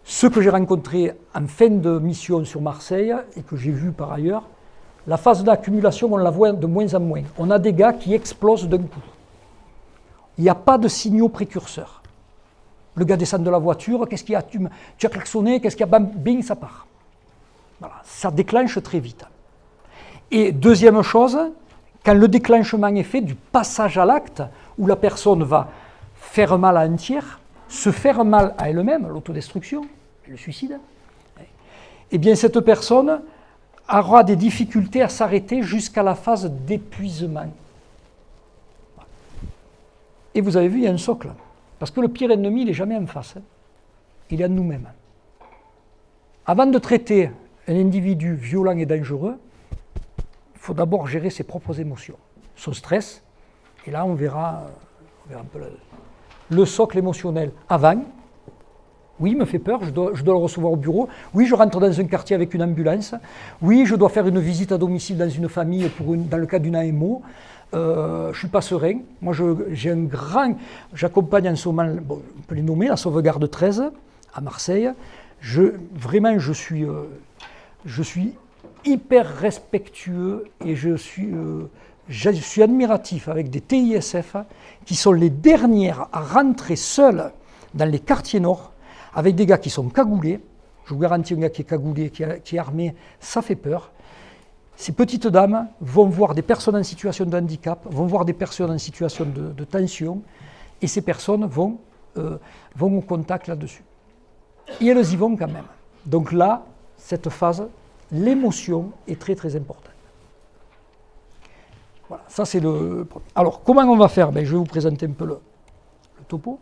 ce que j'ai rencontré en fin de mission sur Marseille, et que j'ai vu par ailleurs, la phase d'accumulation, on la voit de moins en moins. On a des gars qui explosent d'un coup. Il n'y a pas de signaux précurseurs. Le gars descend de la voiture, qu'est-ce qu'il y a? Tu as klaxonné, qu'est-ce qu'il y a? Bam, bing, ça part. Voilà, ça déclenche très vite. Et deuxième chose, quand le déclenchement est fait du passage à l'acte, où la personne va faire mal à un tiers, se faire mal à elle-même, l'autodestruction, le suicide, eh bien cette personne aura des difficultés à s'arrêter jusqu'à la phase d'épuisement. Et vous avez vu, il y a un socle. Parce que le pire ennemi, il n'est jamais en face. Il est en nous-mêmes. Avant de traiter un individu violent et dangereux, il faut d'abord gérer ses propres émotions, son stress. Et là, on verra un peu le socle émotionnel. Avant, oui, il me fait peur, je dois le recevoir au bureau. Oui, je rentre dans un quartier avec une ambulance. Oui, je dois faire une visite à domicile dans une famille dans le cas d'une AMO. Je ne suis pas serein. Moi, j'accompagne en ce moment, bon, on peut les nommer, la Sauvegarde 13 à Marseille. Vraiment, je suis hyper respectueux et je suis admiratif avec des TISF qui sont les dernières à rentrer seules dans les quartiers nord avec des gars qui sont cagoulés. Je vous garantis, un gars qui est cagoulé, qui est armé, ça fait peur. Ces petites dames vont voir des personnes en situation de handicap, vont voir des personnes en situation de tension, et ces personnes vont au contact là-dessus. Et elles y vont quand même. Donc là, cette phase, l'émotion est très très importante. Voilà, ça c'est le... Alors, comment on va faire? Je vais vous présenter un peu le topo.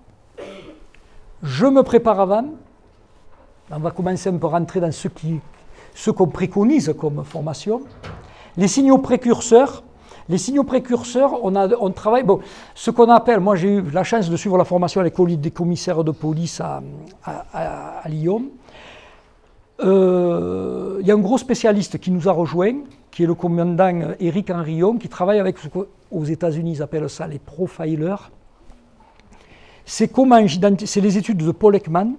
Je me prépare avant. On va commencer un peu à rentrer dans ce qu'on préconise comme formation. Les signaux précurseurs, on travaille, bon, ce qu'on appelle, moi j'ai eu la chance de suivre la formation à l'école des commissaires de police à Lyon. Il y a un gros spécialiste qui nous a rejoint, qui est le commandant Éric Henrion, qui travaille avec ce qu'aux États-Unis ils appellent ça les profilers. C'est les études de Paul Ekman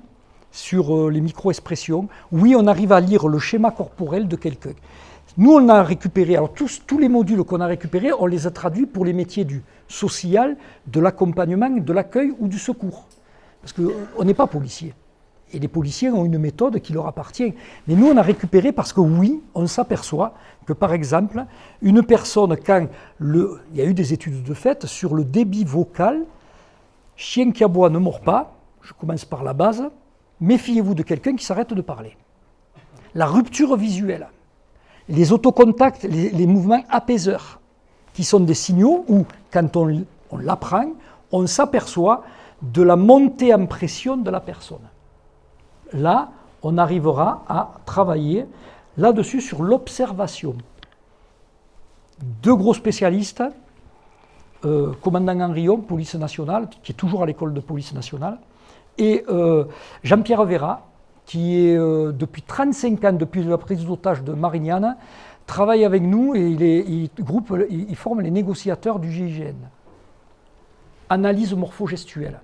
sur les micro-expressions. Oui, on arrive à lire le schéma corporel de quelqu'un. Nous, on a récupéré, alors tous les modules qu'on a récupérés, on les a traduits pour les métiers du social, de l'accompagnement, de l'accueil ou du secours. Parce qu'on n'est pas policier. Et les policiers ont une méthode qui leur appartient. Mais nous, on a récupéré parce que oui, on s'aperçoit que, par exemple, une personne, quand il y a eu des études de fait sur le débit vocal, chien qui aboie ne mord pas, je commence par la base, méfiez-vous de quelqu'un qui s'arrête de parler. La rupture visuelle, les autocontacts, les mouvements apaiseurs, qui sont des signaux où, quand on l'apprend, on s'aperçoit de la montée en pression de la personne. Là, on arrivera à travailler là-dessus sur l'observation. Deux gros spécialistes, commandant Henrion, police nationale, qui est toujours à l'école de police nationale, et Jean-Pierre Vera, qui est depuis 35 ans, depuis la prise d'otage de Marignane, travaille avec nous et il forme les négociateurs du GIGN. Analyse morphogestuelle.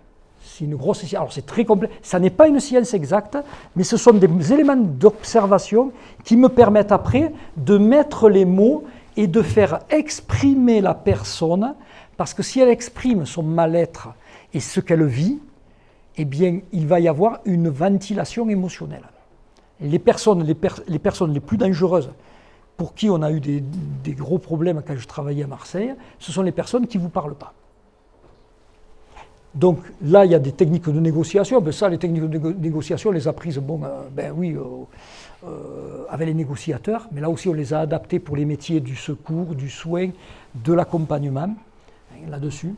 c'est une grosse science. Alors c'est très complexe, ça n'est pas une science exacte, mais ce sont des éléments d'observation qui me permettent après de mettre les mots et de faire exprimer la personne, parce que si elle exprime son mal-être et ce qu'elle vit, eh bien il va y avoir une ventilation émotionnelle. Les personnes les plus dangereuses, pour qui on a eu des gros problèmes quand je travaillais à Marseille, ce sont les personnes qui ne vous parlent pas. Donc là, il y a des techniques de négociation. Ben ça, les techniques de négociation, on les a prises, avec les négociateurs, mais là aussi, on les a adaptées pour les métiers du secours, du soin, de l'accompagnement, là-dessus.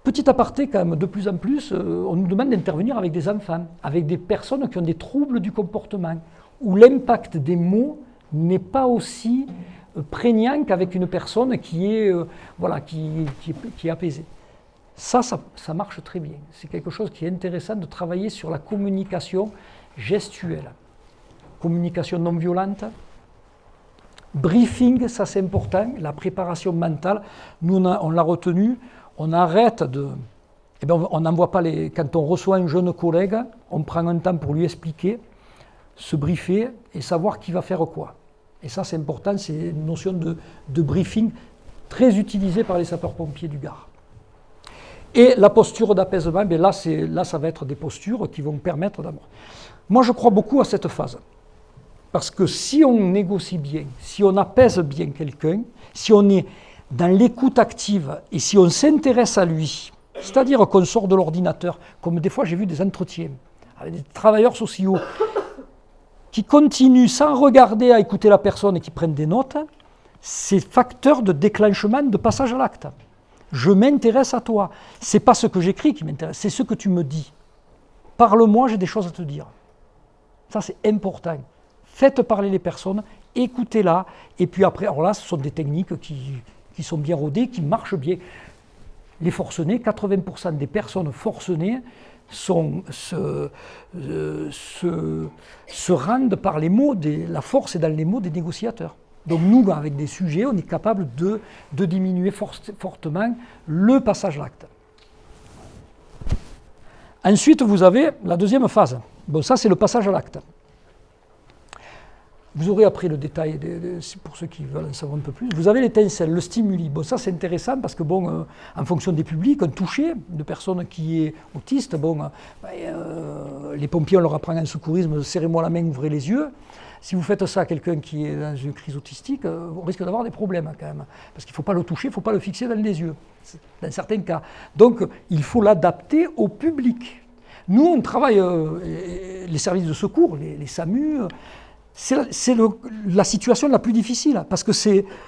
Petit aparté, quand même, de plus en plus, on nous demande d'intervenir avec des enfants, avec des personnes qui ont des troubles du comportement, où l'impact des mots n'est pas aussi prégnant qu'avec une personne qui est apaisée. Ça marche très bien. C'est quelque chose qui est intéressant de travailler sur la communication gestuelle. Communication non violente. Briefing, ça c'est important, la préparation mentale. Nous, on l'a retenu, on arrête de... on n'envoie pas les... Quand on reçoit un jeune collègue, on prend un temps pour lui expliquer, se briefer et savoir qui va faire quoi. Et ça c'est important, c'est une notion de briefing très utilisée par les sapeurs-pompiers du Gard. Et la posture d'apaisement, là ça va être des postures qui vont permettre d'avoir. Moi je crois beaucoup à cette phase. Parce que si on négocie bien, si on apaise bien quelqu'un, si on est dans l'écoute active et si on s'intéresse à lui, c'est-à-dire qu'on sort de l'ordinateur, comme des fois j'ai vu des entretiens avec des travailleurs sociaux qui continuent sans regarder à écouter la personne et qui prennent des notes, c'est facteur de déclenchement de passage à l'acte. Je m'intéresse à toi. Ce n'est pas ce que j'écris qui m'intéresse, c'est ce que tu me dis. Parle-moi, j'ai des choses à te dire. Ça, c'est important. Faites parler les personnes, écoutez-la, et puis après, alors là, ce sont des techniques qui sont bien rodées, qui marchent bien. Les forcenés, 80% des personnes forcenées se rendent par les mots, la force est dans les mots des négociateurs. Donc nous, avec des sujets, on est capable de diminuer fortement le passage à l'acte. Ensuite, vous avez la deuxième phase. Bon, ça, c'est le passage à l'acte. Vous aurez après le détail, pour ceux qui veulent en savoir un peu plus. Vous avez l'étincelle, le stimuli. Bon, ça c'est intéressant parce que, en fonction des publics, un toucher de personne qui est autiste, les pompiers, on leur apprend en secourisme, serrez-moi la main, ouvrez les yeux. Si vous faites ça à quelqu'un qui est dans une crise autistique, on risque d'avoir des problèmes quand même. Parce qu'il ne faut pas le toucher, il ne faut pas le fixer dans les yeux, dans certains cas. Donc, il faut l'adapter au public. Nous, on travaille, les services de secours, les SAMU, c'est la situation la plus difficile, parce que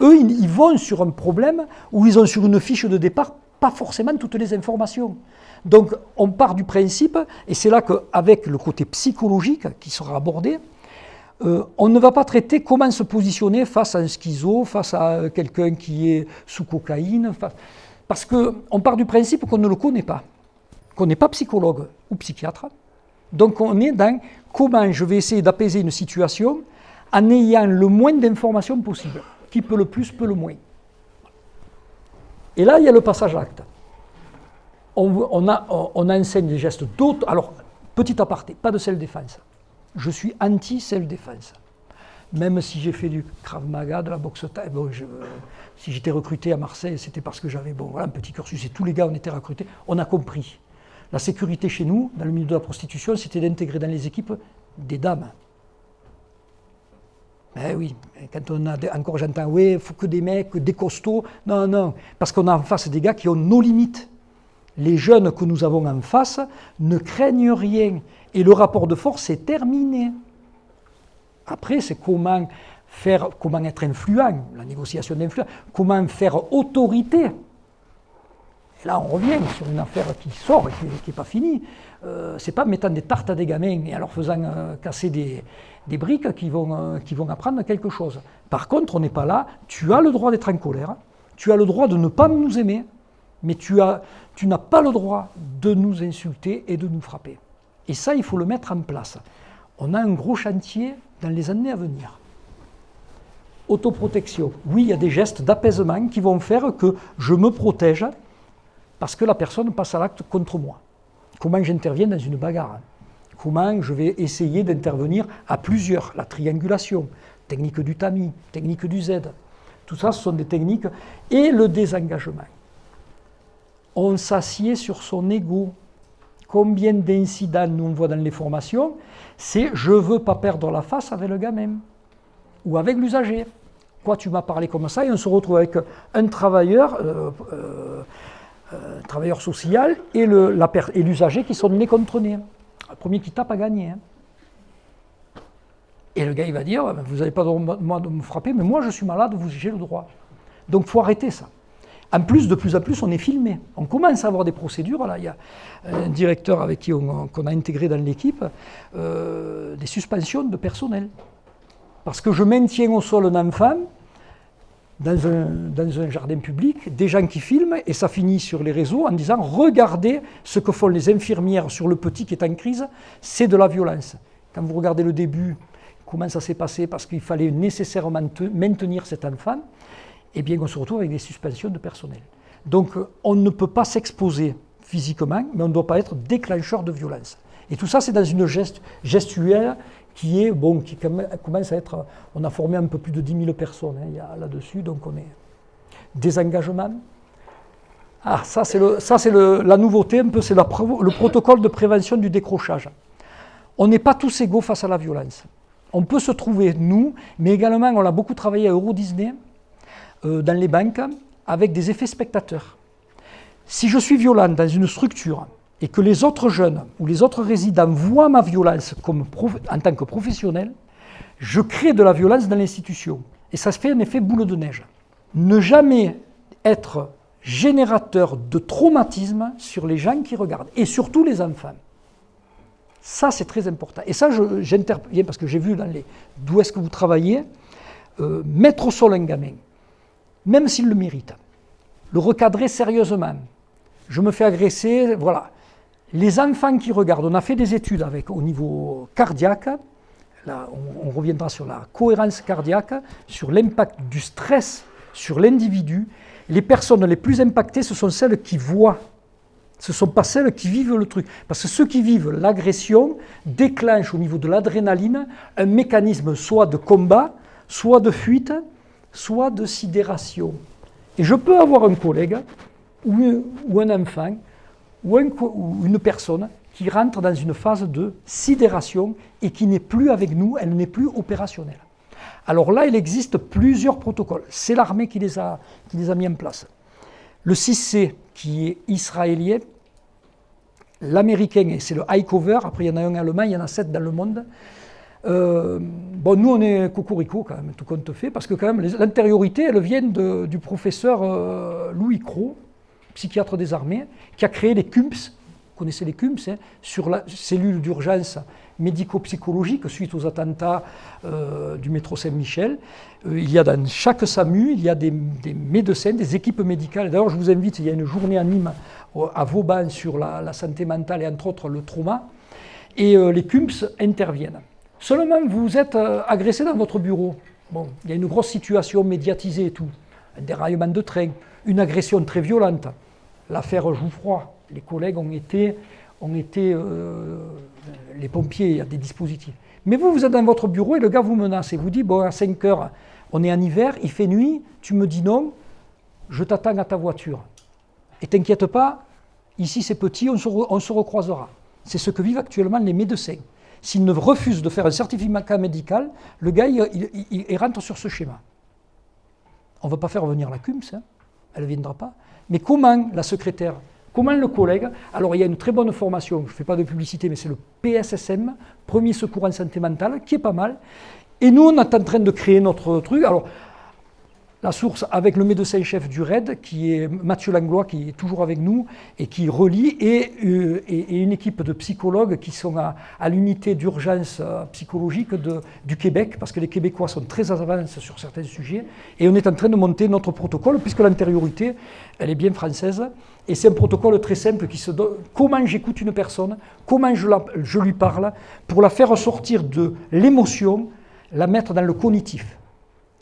eux, ils vont sur un problème où ils ont sur une fiche de départ pas forcément toutes les informations. Donc on part du principe, et c'est là qu'avec le côté psychologique qui sera abordé, on ne va pas traiter comment se positionner face à un schizo, face à quelqu'un qui est sous cocaïne, parce qu'on part du principe qu'on ne le connaît pas, qu'on n'est pas psychologue ou psychiatre. Donc on est dans comment je vais essayer d'apaiser une situation en ayant le moins d'informations possible. Qui peut le plus, peut le moins. Et là, il y a le passage à l'acte. On enseigne des gestes d'autres. Alors, petit aparté, pas de self-défense. Je suis anti-self-défense. Même si j'ai fait du Krav Maga, de la boxe thaï, si j'étais recruté à Marseille, c'était parce que j'avais un petit cursus et tous les gars, on était recrutés. On a compris. La sécurité chez nous, dans le milieu de la prostitution, c'était d'intégrer dans les équipes des dames. Ben oui, quand encore j'entends, oui, il faut que des mecs, des costauds. Non, parce qu'on a en face des gars qui ont nos limites. Les jeunes que nous avons en face ne craignent rien. Et le rapport de force est terminé. Après, c'est comment être influent, la négociation d'influence, comment faire autorité. Et là, on revient sur une affaire qui sort et qui n'est pas finie. C'est pas mettant des tartes à des gamins et en leur faisant casser des briques qui vont apprendre quelque chose. Par contre, on n'est pas là. Tu as le droit d'être en colère. Tu as le droit de ne pas nous aimer. Mais tu n'as pas le droit de nous insulter et de nous frapper. Et ça, il faut le mettre en place. On a un gros chantier dans les années à venir. Autoprotection. Oui, il y a des gestes d'apaisement qui vont faire que je me protège parce que la personne passe à l'acte contre moi. comment j'interviens dans une bagarre, comment je vais essayer d'intervenir à plusieurs, la triangulation, technique du tamis, technique du Z. Tout ça, ce sont des techniques. Et le désengagement. On s'assied sur son ego. Combien d'incidents nous on voit dans les formations, c'est je ne veux pas perdre la face avec le gamin ou avec l'usager. Quoi, tu m'as parlé comme ça, et on se retrouve avec un travailleur social et l'usager qui sont nez contre nez. Le premier qui tape a gagné. Hein. Et le gars, il va dire, vous n'avez pas le droit de me frapper, mais moi je suis malade, j'ai le droit. Donc il faut arrêter ça. En plus, de plus en plus, on est filmé. On commence à avoir des procédures. Là, il y a un directeur avec qui qu'on a intégré dans l'équipe, des suspensions de personnel. Parce que je maintiens au sol un enfant dans un jardin public, des gens qui filment, et ça finit sur les réseaux en disant « Regardez ce que font les infirmières sur le petit qui est en crise, c'est de la violence. » Quand vous regardez le début, comment ça s'est passé, parce qu'il fallait nécessairement maintenir cet enfant, eh bien, on se retrouve avec des suspensions de personnel. Donc, on ne peut pas s'exposer physiquement, mais on ne doit pas être déclencheur de violence. Et tout ça, c'est dans une gestuelle qui est, bon, qui commence à être... On a formé un peu plus de 10 000 personnes là-dessus, donc on est... Désengagement. Ah, ça, c'est la nouveauté, un peu, c'est le protocole de prévention du décrochage. On n'est pas tous égaux face à la violence. On peut se trouver, nous, mais également, on a beaucoup travaillé à Euro Disney, dans les banques, avec des effets spectateurs. Si je suis violent dans une structure et que les autres jeunes ou les autres résidents voient ma violence en tant que professionnel, je crée de la violence dans l'institution. Et ça se fait un effet boule de neige. Ne jamais être générateur de traumatisme sur les gens qui regardent, et surtout les enfants. Ça, c'est très important. Et ça, j'interviens parce que j'ai vu d'où est-ce que vous travaillez, mettre au sol un gamin, même s'il le mérite, le recadrer sérieusement. Je me fais agresser, voilà. Les enfants qui regardent, on a fait des études au niveau cardiaque, là on reviendra sur la cohérence cardiaque, sur l'impact du stress sur l'individu. Les personnes les plus impactées, ce sont celles qui voient, ce ne sont pas celles qui vivent le truc. Parce que ceux qui vivent l'agression déclenchent au niveau de l'adrénaline un mécanisme soit de combat, soit de fuite, soit de sidération. Et je peux avoir un collègue, ou un enfant, ou une personne qui rentre dans une phase de sidération et qui n'est plus avec nous, elle n'est plus opérationnelle. Alors là, il existe plusieurs protocoles. C'est l'armée qui les a mis en place. Le 6C, qui est israélien, l'américain, c'est le high cover, après il y en a un allemand, il y en a 7 dans le monde. Bon, nous on est cocorico quand même, tout compte fait, parce que quand même l'antériorité, elle vient du professeur Louis Cros, psychiatre des armées, qui a créé les CUMPS, vous connaissez les CUMPS, hein, sur la cellule d'urgence médico-psychologique suite aux attentats du métro Saint-Michel. Il y a dans chaque SAMU, il y a des médecins, des équipes médicales. D'ailleurs, je vous invite, il y a une journée à Nîmes, à Vauban, sur la santé mentale et entre autres le trauma, et les CUMPS interviennent. Seulement, vous êtes agressé dans votre bureau. Bon, il y a une grosse situation médiatisée et tout. Un déraillement de train, une agression très violente. L'affaire Jouffroy, les collègues ont été les pompiers, il y a des dispositifs. Mais vous êtes dans votre bureau et le gars vous menace et vous dit, bon, à 5 heures, on est en hiver, il fait nuit, tu me dis non, je t'attends à ta voiture. Et t'inquiète pas, ici c'est petit, on se recroisera. C'est ce que vivent actuellement les médecins. S'ils ne refusent de faire un certificat médical, le gars, il rentre sur ce schéma. On ne va pas faire venir la CUMS, hein, elle ne viendra pas. Mais comment la secrétaire, comment le collègue, alors il y a une très bonne formation, je ne fais pas de publicité, mais c'est le PSSM, Premier Secours en Santé Mentale, qui est pas mal. Et nous, on est en train de créer notre truc. Alors, la source avec le médecin-chef du RAID, qui est Mathieu Langlois, qui est toujours avec nous et qui relie, et une équipe de psychologues qui sont à l'unité d'urgence psychologique du Québec, parce que les Québécois sont très en avance sur certains sujets, et on est en train de monter notre protocole, puisque l'antériorité, elle est bien française, et c'est un protocole très simple qui se donne comment j'écoute une personne, comment je lui parle, pour la faire sortir de l'émotion, la mettre dans le cognitif.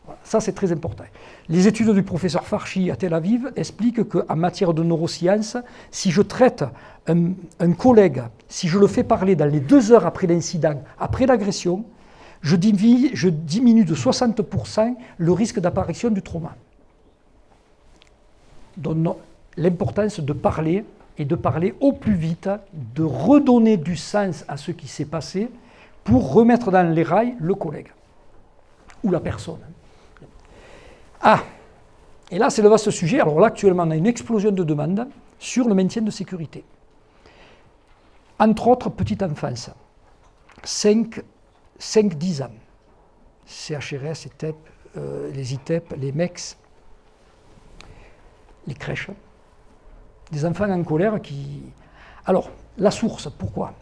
Voilà, ça, c'est très important. Les études du professeur Farchi à Tel Aviv expliquent qu'en matière de neurosciences, si je traite un collègue, si je le fais parler dans les 2 heures après l'incident, après l'agression, je diminue de 60% le risque d'apparition du trauma. Donc, l'importance de parler, et de parler au plus vite, de redonner du sens à ce qui s'est passé pour remettre dans les rails le collègue ou la personne. Ah, et là c'est le vaste sujet. Alors là actuellement on a une explosion de demandes sur le maintien de sécurité. Entre autres, petite enfance, 5-10 ans, CHRS, ETEP, les ITEP, les MEX, les crèches, des enfants en colère qui... Alors, la source, pourquoi ?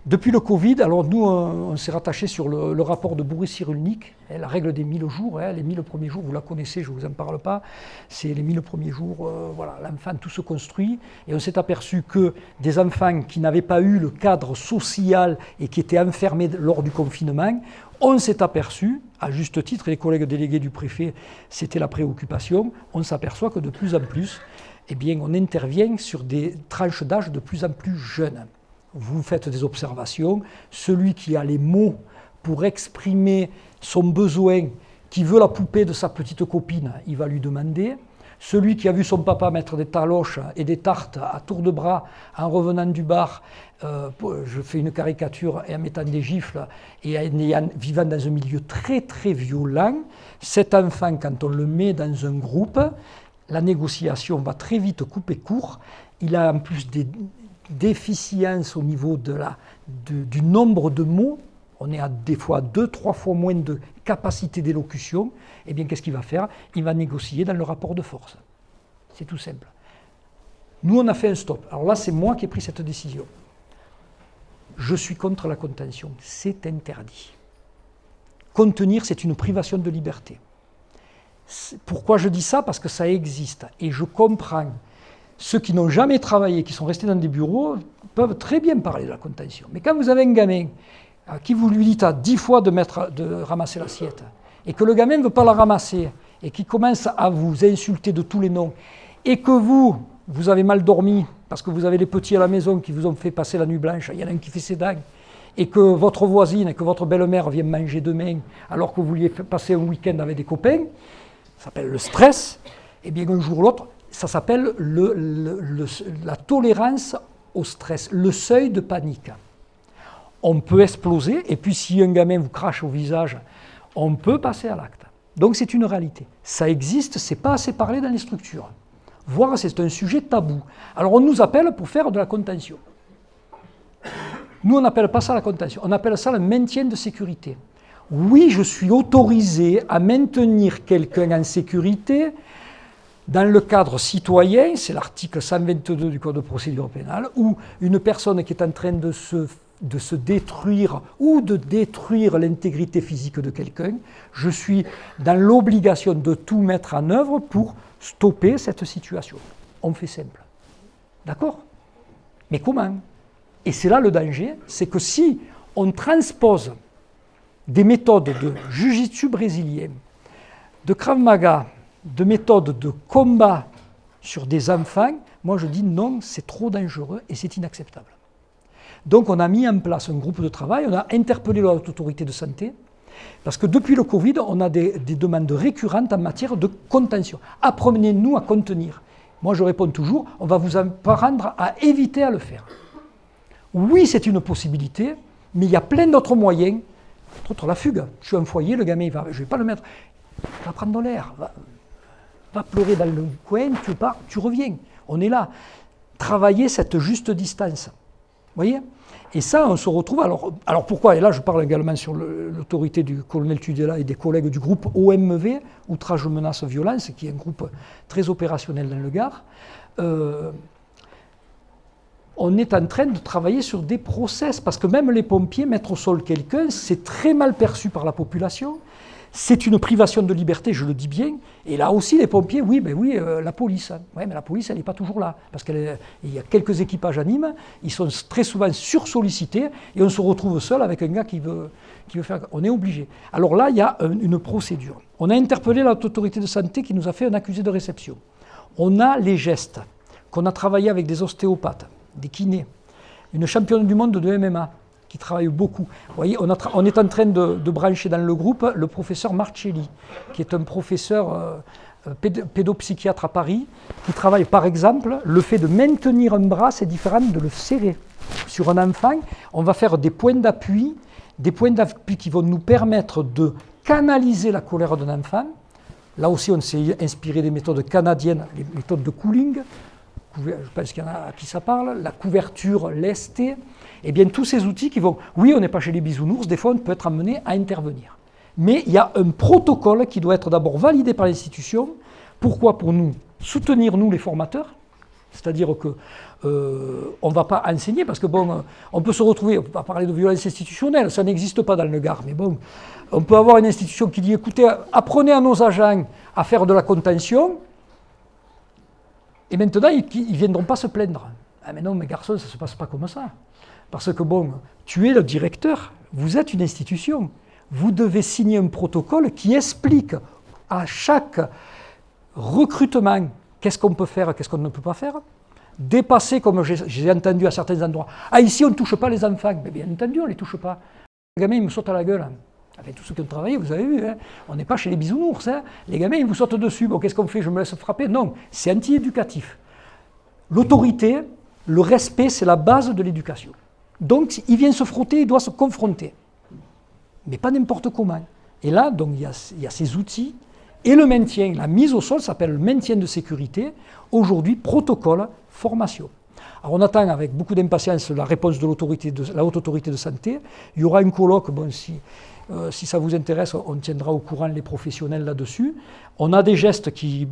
Depuis le Covid, alors nous, on s'est rattaché sur le rapport de Bourriss-Cyrulnik, la règle des 1000 jours, les 1000 premiers jours, vous la connaissez, je ne vous en parle pas, c'est les 1000 premiers jours, voilà, l'enfant, tout se construit, et on s'est aperçu que des enfants qui n'avaient pas eu le cadre social et qui étaient enfermés lors du confinement, on s'est aperçu, à juste titre, et les collègues délégués du préfet, c'était la préoccupation, on s'aperçoit que de plus en plus, eh bien, on intervient sur des tranches d'âge de plus en plus jeunes. Vous faites des observations, celui qui a les mots pour exprimer son besoin, qui veut la poupée de sa petite copine, il va lui demander. Celui qui a vu son papa mettre des taloches et des tartes à tour de bras en revenant du bar, je fais une caricature, et en mettant des gifles et en vivant dans un milieu très très violent, cet enfant, quand on le met dans un groupe, la négociation va très vite couper court. Il a en plus des déficience au niveau du nombre de mots, on est à des fois 2-3 fois moins de capacité d'élocution, et bien qu'est-ce qu'il va faire ? Il va négocier dans le rapport de force. C'est tout simple. Nous, on a fait un stop. Alors là, c'est moi qui ai pris cette décision. Je suis contre la contention. C'est interdit. Contenir, c'est une privation de liberté. Pourquoi je dis ça ? Parce que ça existe. Et je comprends. Ceux qui n'ont jamais travaillé, qui sont restés dans des bureaux, peuvent très bien parler de la contention. Mais quand vous avez un gamin à qui vous lui dites à 10 fois de ramasser l'assiette, et que le gamin ne veut pas la ramasser, et qui commence à vous insulter de tous les noms, et que vous avez mal dormi, parce que vous avez les petits à la maison qui vous ont fait passer la nuit blanche, il y en a un qui fait ses dents, et que votre voisine et que votre belle-mère vient manger demain, alors que vous vouliez passer un week-end avec des copains, ça s'appelle le stress, et bien un jour ou l'autre, ça s'appelle la tolérance au stress, le seuil de panique. On peut exploser, et puis si un gamin vous crache au visage, on peut passer à l'acte. Donc c'est une réalité. Ça existe, c'est pas assez parlé dans les structures. Voire c'est un sujet tabou. Alors on nous appelle pour faire de la contention. Nous on n'appelle pas ça la contention, on appelle ça le maintien de sécurité. Oui, je suis autorisé à maintenir quelqu'un en sécurité, dans le cadre citoyen, c'est l'article 122 du Code de procédure pénale, où une personne qui est en train de se détruire ou de détruire l'intégrité physique de quelqu'un, je suis dans l'obligation de tout mettre en œuvre pour stopper cette situation. On fait simple. D'accord ? Mais comment ? Et c'est là le danger, c'est que si on transpose des méthodes de jiu-jitsu brésilien, de Krav Maga, de méthodes de combat sur des enfants, moi je dis non, c'est trop dangereux et c'est inacceptable. Donc on a mis en place un groupe de travail, on a interpellé la haute autorité de santé, parce que depuis le Covid, on a des demandes récurrentes en matière de contention. Apprenez-nous à contenir. Moi je réponds toujours, on va vous apprendre à éviter à le faire. Oui, c'est une possibilité, mais il y a plein d'autres moyens, entre autres la fugue. Je suis un foyer, le gamin, je ne vais pas le mettre, il va prendre de l'air, va pleurer dans le coin, tu pars, tu reviens. On est là. Travailler cette juste distance. Vous voyez ? Et ça, on se retrouve... Alors pourquoi ? Et là, je parle également sur l'autorité du colonel Tudela et des collègues du groupe OMV, Outrage, Menace, Violence, qui est un groupe très opérationnel dans le Gard. On est en train de travailler sur des process, parce que même les pompiers, mettre au sol quelqu'un, c'est très mal perçu par la population. c'est une privation de liberté, je le dis bien. Et là aussi, les pompiers, la police. Oui, mais la police, elle n'est pas toujours là. Parce qu'il y a quelques équipages à Nîmes, ils sont très souvent sursollicités, et on se retrouve seul avec un gars qui veut faire... On est obligé. Alors là, il y a une procédure. On a interpellé l'autorité de santé qui nous a fait un accusé de réception. On a les gestes qu'on a travaillé avec des ostéopathes, des kinés, une championne du monde de MMA, qui travaille beaucoup. Vous voyez, on est en train de brancher dans le groupe le professeur Marcelli, qui est un professeur pédopsychiatre à Paris, qui travaille par exemple, le fait de maintenir un bras, c'est différent de le serrer. Sur un enfant, on va faire des points d'appui qui vont nous permettre de canaliser la colère d'un enfant. Là aussi, on s'est inspiré des méthodes canadiennes, les méthodes de cooling, je pense qu'il y en a à qui ça parle, la couverture lestée. Eh bien, tous ces outils qui vont... Oui, on n'est pas chez les bisounours, des fois on peut être amené à intervenir. Mais il y a un protocole qui doit être d'abord validé par l'institution. Pourquoi? Pour nous soutenir, nous les formateurs. C'est-à-dire qu'on ne va pas enseigner, parce que bon, on peut se retrouver, on ne peut pas parler de violence institutionnelle, ça n'existe pas dans le Gard, mais bon, on peut avoir une institution qui dit, écoutez, apprenez à nos agents à faire de la contention, et maintenant, ils ne viendront pas se plaindre. Ah mais non, mes garçons, ça ne se passe pas comme ça. Parce que bon, tu es le directeur, vous êtes une institution. Vous devez signer un protocole qui explique à chaque recrutement qu'est-ce qu'on peut faire, qu'est-ce qu'on ne peut pas faire. Dépasser, comme j'ai entendu à certains endroits, ah ici on ne touche pas les enfants. Mais bien entendu, on ne les touche pas. Les gamins, ils me sautent à la gueule. Avec tous ceux qui ont travaillé, vous avez vu, hein, on n'est pas chez les bisounours. Hein. Les gamins, ils vous sautent dessus. Bon, qu'est-ce qu'on fait? Je me laisse frapper? Non, c'est anti-éducatif. L'autorité, le respect, c'est la base de l'éducation. Donc, il vient se frotter, il doit se confronter. Mais pas n'importe comment. Et là, donc, il y a ces outils. Et le maintien, la mise au sol s'appelle le maintien de sécurité. Aujourd'hui, protocole, formation. Alors, on attend avec beaucoup d'impatience la réponse de la haute autorité de santé. Il y aura un colloque, bon, si ça vous intéresse, on tiendra au courant les professionnels là-dessus. On a des gestes qui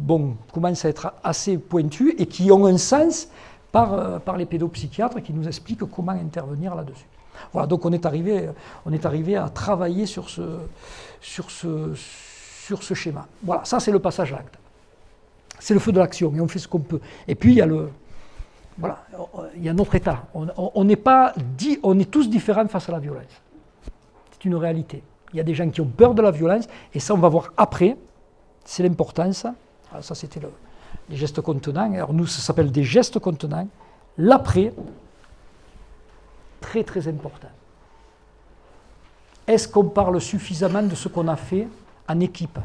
commencent à être assez pointus et qui ont un sens par les pédopsychiatres qui nous expliquent comment intervenir là-dessus. Voilà, donc on est arrivé à travailler sur ce schéma. Voilà, ça c'est le passage à l'acte. C'est le feu de l'action et on fait ce qu'on peut. Et puis il y a il y a notre état. On est tous différents face à la violence. C'est une réalité. Il y a des gens qui ont peur de la violence et ça on va voir après. C'est l'importance. Alors ça c'était les gestes contenants. Alors nous ça s'appelle des gestes contenants. L'après, très très important. Est-ce qu'on parle suffisamment de ce qu'on a fait en équipe?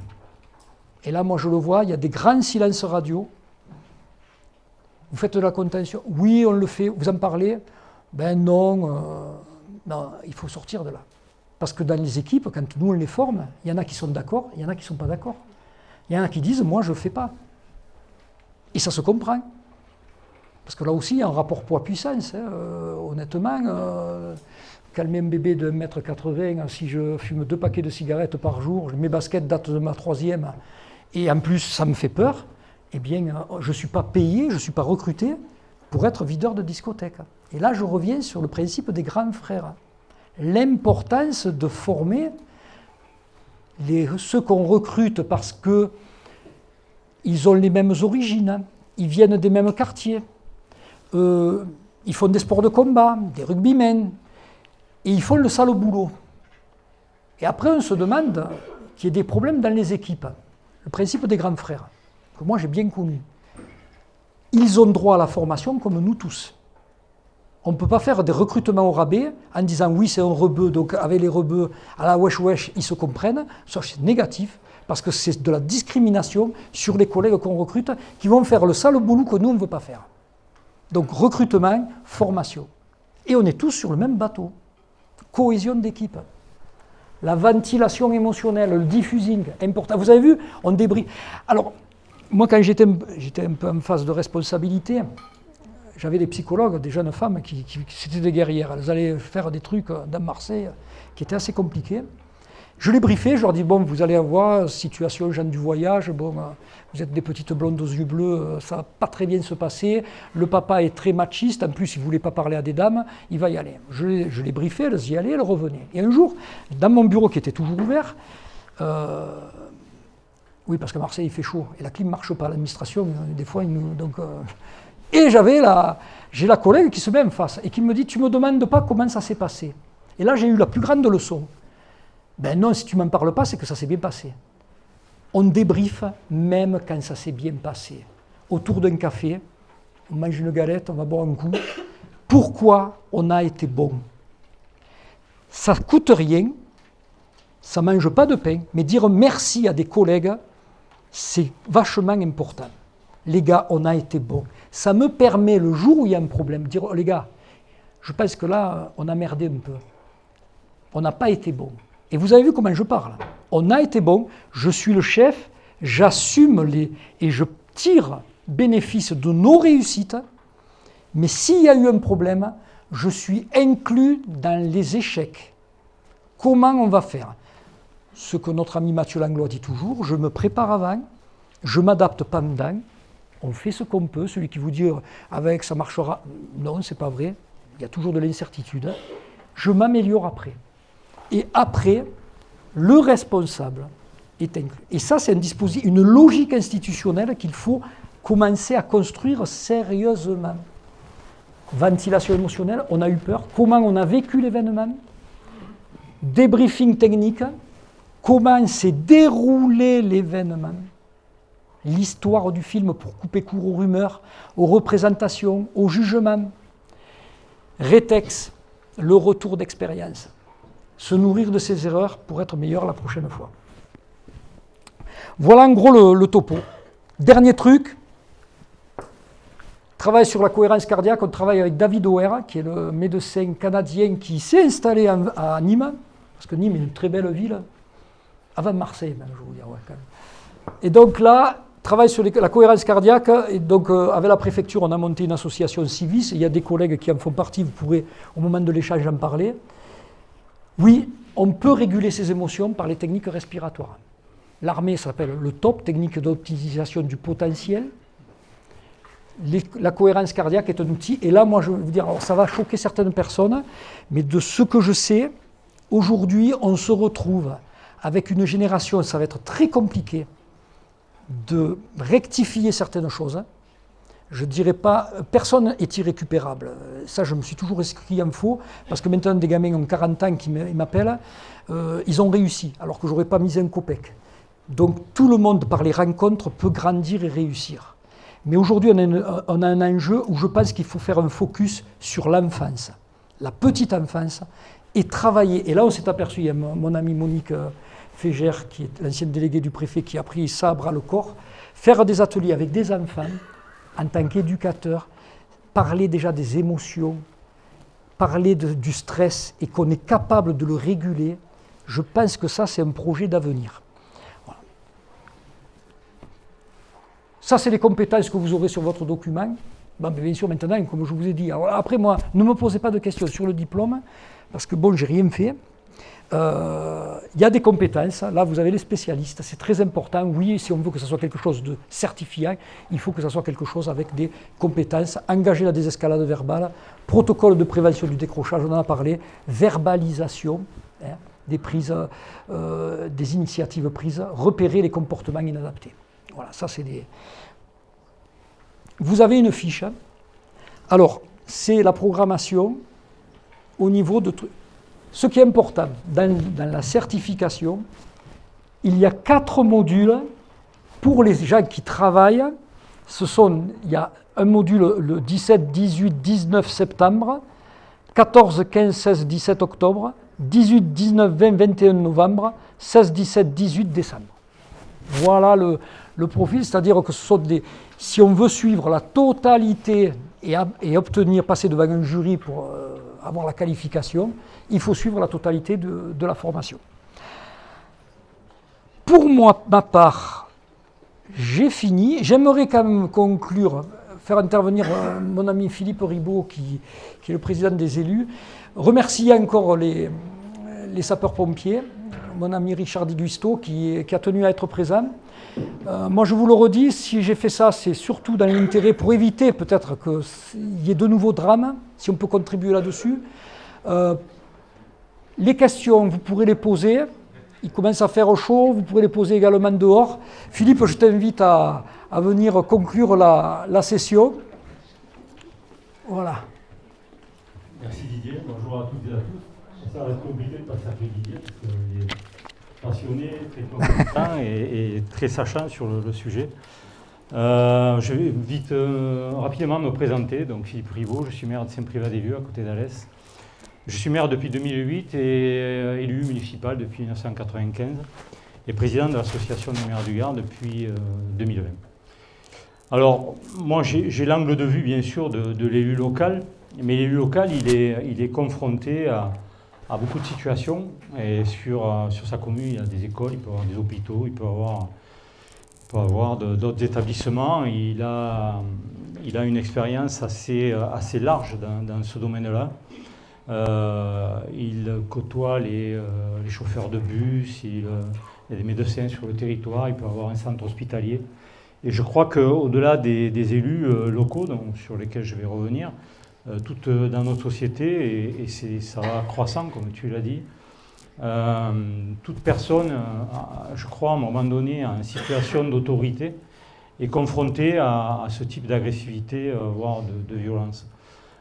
Et là moi je le vois, il y a des grands silences radio. Vous faites de la contention? Oui, on le fait. Vous en parlez? Ben non, non, il faut sortir de là. Parce que dans les équipes, quand nous on les forme, il y en a qui sont d'accord, il y en a qui ne sont pas d'accord. Il y en a qui disent, moi je ne fais pas. Et ça se comprend. Parce que là aussi, il y a un rapport poids-puissance. Hein. Honnêtement, calmer un bébé de 1,80 m, si je fume 2 paquets de cigarettes par jour, mes baskets datent de ma 3e, et en plus ça me fait peur, eh bien, je ne suis pas payé, je ne suis pas recruté pour être videur de discothèque. Et là, je reviens sur le principe des grands frères. L'importance de former ceux qu'on recrute parce qu'ils ont les mêmes origines, ils viennent des mêmes quartiers, ils font des sports de combat, des rugbymen, et ils font le sale boulot. Et après, on se demande qu'il y ait des problèmes dans les équipes. Le principe des grands frères, que moi j'ai bien connu. Ils ont droit à la formation comme nous tous. On ne peut pas faire des recrutements au rabais en disant oui, c'est un rebeu, donc avec les rebeux, à la wesh wesh, ils se comprennent. Ça, c'est négatif, parce que c'est de la discrimination sur les collègues qu'on recrute qui vont faire le sale boulot que nous, on ne veut pas faire. Donc recrutement, formation. Et on est tous sur le même bateau. Cohésion d'équipe. La ventilation émotionnelle, le diffusing, important. Vous avez vu, on débriefe. Alors, moi, quand j'étais un peu en phase de responsabilité, j'avais des psychologues, des jeunes femmes qui c'était des guerrières. Elles allaient faire des trucs dans Marseille qui étaient assez compliqués. Je les briefais, je leur dis, bon, vous allez avoir situation gens du voyage, bon, vous êtes des petites blondes aux yeux bleus, ça ne va pas très bien se passer, le papa est très machiste, en plus il ne voulait pas parler à des dames, il va y aller. Je les briefais, elles y allaient, elles revenaient. Et un jour, dans mon bureau qui était toujours ouvert, Oui, parce qu'à Marseille, il fait chaud. Et la clim ne marche pas. L'administration, des fois, Et j'ai la collègue qui se met en face et qui me dit « Tu ne me demandes pas comment ça s'est passé ». Et là, j'ai eu la plus grande leçon. Ben non, si tu ne m'en parles pas, c'est que ça s'est bien passé. On débriefe même quand ça s'est bien passé. Autour d'un café, on mange une galette, on va boire un coup. Pourquoi on a été bon? Ça ne coûte rien, ça ne mange pas de pain, mais dire merci à des collègues, c'est vachement important. Les gars, on a été bon. Ça me permet, le jour où il y a un problème, de dire oh, les gars, je pense que là, on a merdé un peu. On n'a pas été bon. Et vous avez vu comment je parle. On a été bon, je suis le chef, j'assume et je tire bénéfice de nos réussites, mais s'il y a eu un problème, je suis inclus dans les échecs. Comment on va faire? Ce que notre ami Mathieu Langlois dit toujours, je me prépare avant, je m'adapte pendant, on fait ce qu'on peut. Celui qui vous dit avec ça marchera, non, c'est pas vrai, il y a toujours de l'incertitude. Je m'améliore après. Et après, le responsable est inclus. Et ça, c'est une logique institutionnelle qu'il faut commencer à construire sérieusement. Ventilation émotionnelle, on a eu peur. Comment on a vécu l'événement? Débriefing technique. Comment s'est déroulé l'événement? L'histoire du film pour couper court aux rumeurs, aux représentations, aux jugements. Rétex, le retour d'expérience. Se nourrir de ses erreurs pour être meilleur la prochaine fois. Voilà en gros le topo. Dernier truc, travail sur la cohérence cardiaque. On travaille avec David O'Hare, qui est le médecin canadien qui s'est installé à Nîmes, parce que Nîmes est une très belle ville, avant Marseille même, je vous dire. Ouais, quand même. Et donc là, travail sur la cohérence cardiaque, et donc avec la préfecture, on a monté une association Civis, il y a des collègues qui en font partie, vous pourrez au moment de l'échange en parler. Oui, on peut réguler ses émotions par les techniques respiratoires. L'armée, ça s'appelle le TOP, technique d'optimisation du potentiel. La cohérence cardiaque est un outil. Et là, moi, je vais vous dire, alors ça va choquer certaines personnes, mais de ce que je sais, aujourd'hui, on se retrouve avec une génération, ça va être très compliqué de rectifier certaines choses. Je ne dirais pas, personne n'est irrécupérable. Ça, je me suis toujours inscrit en faux, parce que maintenant, des gamins ont 40 ans qui m'appellent, ils ont réussi, alors que je n'aurais pas mis un copec. Donc, tout le monde, par les rencontres, peut grandir et réussir. Mais aujourd'hui, on a un enjeu où je pense qu'il faut faire un focus sur l'enfance, la petite enfance, et travailler. Et là, on s'est aperçu, il y a mon amie Monique Fégère, qui est l'ancienne déléguée du préfet, qui a pris ça à bras le corps, faire des ateliers avec des enfants, en tant qu'éducateur, parler déjà des émotions, parler du stress et qu'on est capable de le réguler, je pense que ça, c'est un projet d'avenir. Voilà. Ça, c'est les compétences que vous aurez sur votre document. Bon, bien sûr, maintenant, comme je vous ai dit, alors, après moi, ne me posez pas de questions sur le diplôme, parce que bon, j'ai rien fait. Il y a des compétences, là vous avez les spécialistes, c'est très important. Oui, si on veut que ce soit quelque chose de certifiant, il faut que ce soit quelque chose avec des compétences. Engager la désescalade verbale, protocole de prévention du décrochage, on en a parlé, verbalisation, des prises, des initiatives prises, repérer les comportements inadaptés. Voilà, ça c'est des... Vous avez une fiche. Alors, c'est la programmation au niveau de... Ce qui est important, dans la certification, il y a 4 modules pour les gens qui travaillent. Il y a un module le 17, 18, 19 septembre, 14, 15, 16, 17 octobre, 18, 19, 20, 21 novembre, 16, 17, 18 décembre. Voilà le profil, c'est-à-dire que ce sont si on veut suivre la totalité et obtenir, passer devant un jury pour avoir la qualification, il faut suivre la totalité de la formation. Pour moi, ma part, j'ai fini. J'aimerais quand même conclure, faire intervenir mon ami Philippe Ribaud, qui est le président des élus, remercier encore les sapeurs-pompiers, mon ami Richard Di Guisto, qui a tenu à être présent. Moi, je vous le redis, si j'ai fait ça, c'est surtout dans l'intérêt pour éviter peut-être qu'il y ait de nouveaux drames, si on peut contribuer là-dessus. Les questions, vous pourrez les poser. il commence à faire chaud, vous pourrez les poser également dehors. Philippe, je t'invite à venir conclure la session. Voilà. Merci Didier, bonjour à toutes et à tous. Ça va être compliqué de passer après Didier, parce qu'il est passionné, très compétent et très sachant sur le sujet. Je vais vite, rapidement me présenter. Donc Philippe Rivaud, je suis maire de Saint-Privat-des-Vieux, à côté d'Alès. Je suis maire depuis 2008 et élu municipal depuis 1995 et président de l'association des maires du Gard depuis 2020. Alors, moi j'ai l'angle de vue bien sûr de l'élu local, mais l'élu local il est confronté à beaucoup de situations et sur sa commune il y a des écoles, il peut y avoir des hôpitaux, il peut y avoir d'autres établissements. Il a une expérience assez large dans ce domaine-là. Il côtoie les chauffeurs de bus, il y a des médecins sur le territoire, il peut avoir un centre hospitalier. Et je crois qu'au-delà des élus locaux sur lesquels je vais revenir, dans notre société, et ça va croissant comme tu l'as dit, toute personne, je crois, à un moment donné, en situation d'autorité, est confrontée à ce type d'agressivité, voire de violence.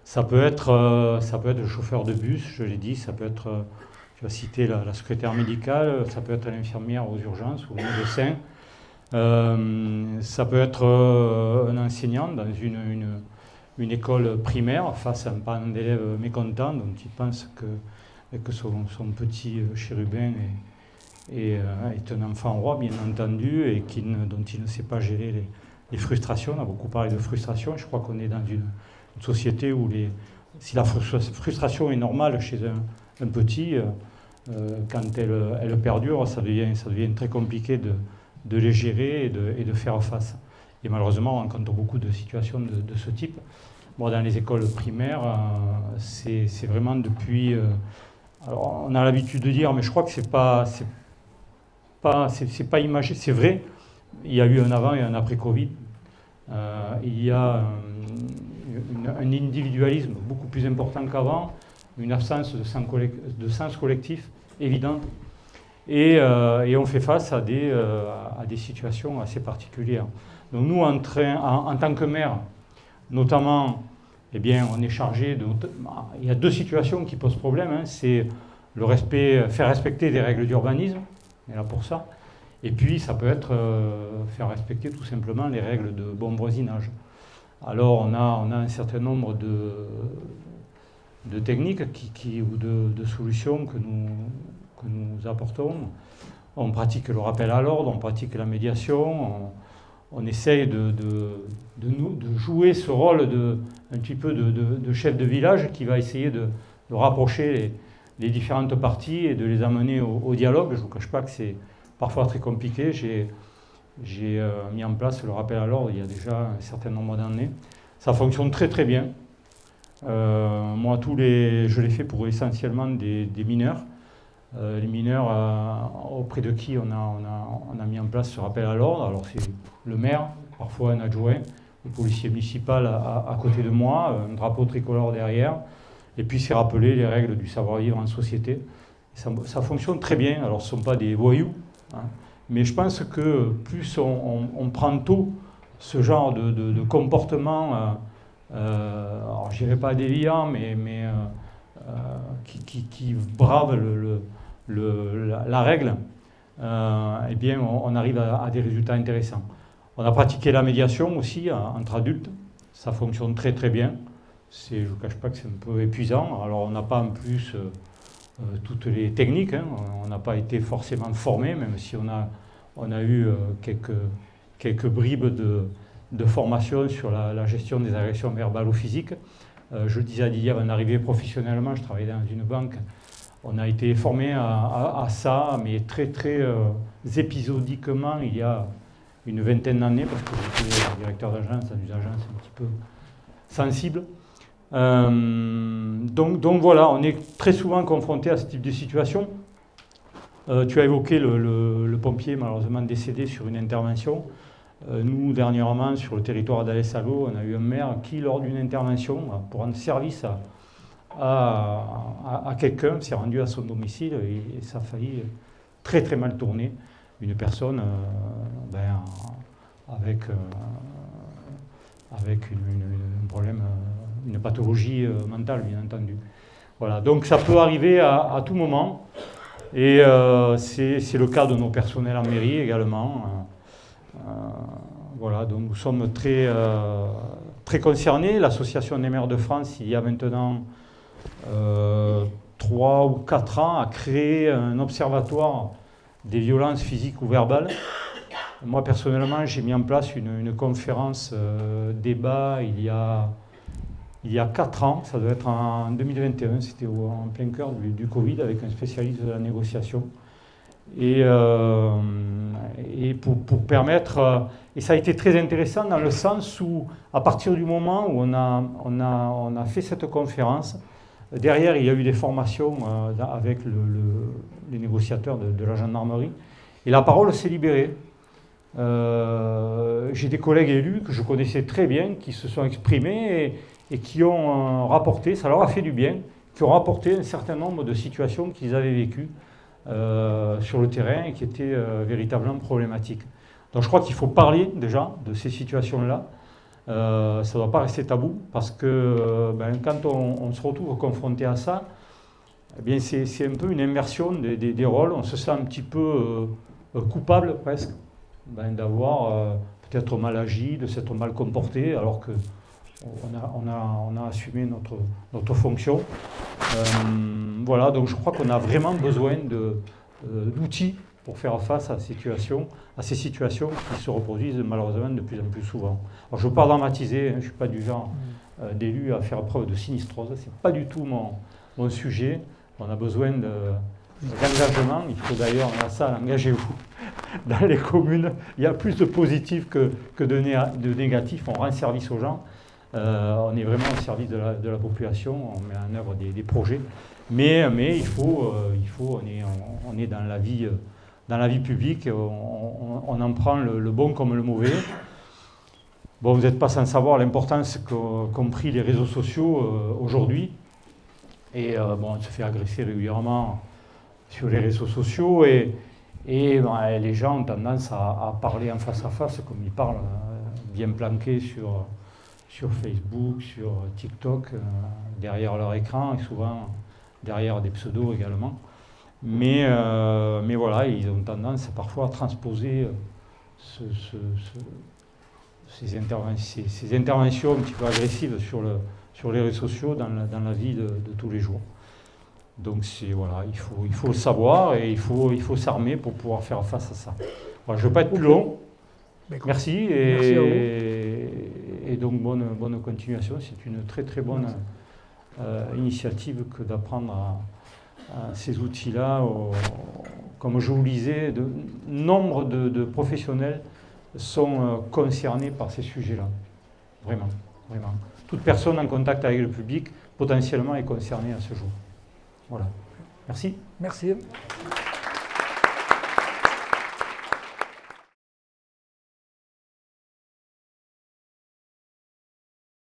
Ça peut être le chauffeur de bus, je l'ai dit, ça peut être, tu as cité la secrétaire médicale, ça peut être l'infirmière aux urgences ou le médecin, ça peut être un enseignant dans une école primaire face à un parent d'élèves mécontent dont il pense que son petit chérubin est un enfant roi, bien entendu, et dont il ne sait pas gérer les frustrations. On a beaucoup parlé de frustration. Je crois qu'on est dans une société où si la frustration est normale chez un petit, quand elle perdure, ça devient très compliqué de les gérer et de faire face. Et malheureusement, on rencontre beaucoup de situations de ce type. Bon, dans les écoles primaires, c'est vraiment depuis... alors, on a l'habitude de dire, mais je crois que c'est pas imagé, c'est vrai. Il y a eu un avant et un après Covid. Il y a un individualisme beaucoup plus important qu'avant, une absence de sens collectif évidente, et on fait face à des situations assez particulières. Donc nous, en tant que maire, notamment, eh bien, on est chargé de... Il y a deux situations qui posent problème, hein. C'est faire respecter des règles d'urbanisme, on est là pour ça, et puis ça peut être faire respecter tout simplement les règles de bon voisinage. Alors on a un certain nombre de techniques ou de solutions que nous apportons. On pratique le rappel à l'ordre, on pratique la médiation, on essaye de jouer ce rôle un petit peu de chef de village qui va essayer de rapprocher les différentes parties et de les amener au dialogue. Je ne vous cache pas que c'est parfois très compliqué. J'ai mis en place le rappel à l'ordre il y a déjà un certain nombre d'années. Ça fonctionne très très bien. Moi, je l'ai fait pour essentiellement des mineurs. Les mineurs auprès de qui on a mis en place ce rappel à l'ordre. Alors c'est le maire, parfois un adjoint, le policier municipal à côté de moi, un drapeau tricolore derrière, et puis c'est rappeler les règles du savoir-vivre en société. Ça fonctionne très bien. Alors ce ne sont pas des voyous, hein, mais je pense que plus on prend tôt ce genre de comportement, alors je dirais pas déviant, mais qui brave la règle, eh bien on arrive à des résultats intéressants. On a pratiqué la médiation aussi entre adultes, ça fonctionne très très bien. Je ne vous cache pas que c'est un peu épuisant. Alors on n'a pas en plus toutes les techniques, hein. On n'a pas été forcément formé, même si on a eu quelques bribes de formation sur la gestion des agressions verbales ou physiques. Je le disais à Didier avant d'arriver professionnellement, je travaillais dans une banque. On a été formé à ça, mais très très épisodiquement il y a une vingtaine d'années, parce que j'étais directeur d'agence dans une agence un petit peu sensible. Donc voilà, on est très souvent confronté à ce type de situation. Tu as évoqué le pompier malheureusement décédé sur une intervention. Nous, dernièrement, sur le territoire d'Alès-Allo, on a eu un maire qui, lors d'une intervention, pour rendre service à quelqu'un, s'est rendu à son domicile et ça a failli très très mal tourné, une personne avec un problème, une pathologie mentale, bien entendu. Voilà, donc ça peut arriver à tout moment, et c'est le cas de nos personnels en mairie également. Voilà, donc nous sommes très, très concernés. L'Association des maires de France, il y a maintenant 3 ou 4 ans, a créé un observatoire des violences physiques ou verbales. Moi, personnellement, j'ai mis en place une conférence débat il y a 4 ans, ça doit être en 2021, c'était en plein cœur du Covid, avec un spécialiste de la négociation. Et pour permettre... et ça a été très intéressant dans le sens où, à partir du moment où on a fait cette conférence, derrière, il y a eu des formations avec les négociateurs de la gendarmerie, et la parole s'est libérée. J'ai des collègues élus que je connaissais très bien, qui se sont exprimés et qui ont rapporté, ça leur a fait du bien, qui ont rapporté un certain nombre de situations qu'ils avaient vécues sur le terrain et qui étaient véritablement problématiques. Donc je crois qu'il faut parler déjà de ces situations-là. Ça ne doit pas rester tabou, parce que quand on se retrouve confronté à ça, eh bien c'est un peu une inversion des rôles. On se sent un petit peu coupable presque d'avoir peut-être mal agi, de s'être mal comporté, alors que on a assumé notre fonction. Voilà, donc je crois qu'on a vraiment besoin d'outils pour faire face à ces situations qui se reproduisent malheureusement de plus en plus souvent. Alors je ne veux pas dramatiser, je ne suis pas du genre d'élu à faire preuve de sinistrose, ce n'est pas du tout mon sujet. On a besoin d'engagement, il faut d'ailleurs, dans la salle, engagez-vous dans les communes. Il y a plus de positifs que de négatifs, on rend service aux gens. On est vraiment au service de la population, on met en œuvre des projets, mais il faut on est dans la vie publique, on en prend le bon comme le mauvais. Bon, vous n'êtes pas sans savoir l'importance qu'ont pris les réseaux sociaux aujourd'hui, et on se fait agresser régulièrement sur les réseaux sociaux, et les gens ont tendance à parler en face à face, comme ils parlent, bien planqués sur Facebook, sur TikTok, derrière leur écran, et souvent derrière des pseudos également. Mais voilà, ils ont tendance parfois à transposer ces interventions un petit peu agressives sur les réseaux sociaux dans la vie de tous les jours. Donc voilà, il faut le savoir, et il faut s'armer pour pouvoir faire face à ça. Voilà, je ne veux pas être plus long. Merci, Merci à vous. Et donc bonne continuation. C'est une très très bonne initiative que d'apprendre à ces outils-là. Comme je vous le disais, nombre de professionnels sont concernés par ces sujets-là. Vraiment, vraiment. Toute personne en contact avec le public potentiellement est concernée à ce jour. Voilà. Merci. Merci.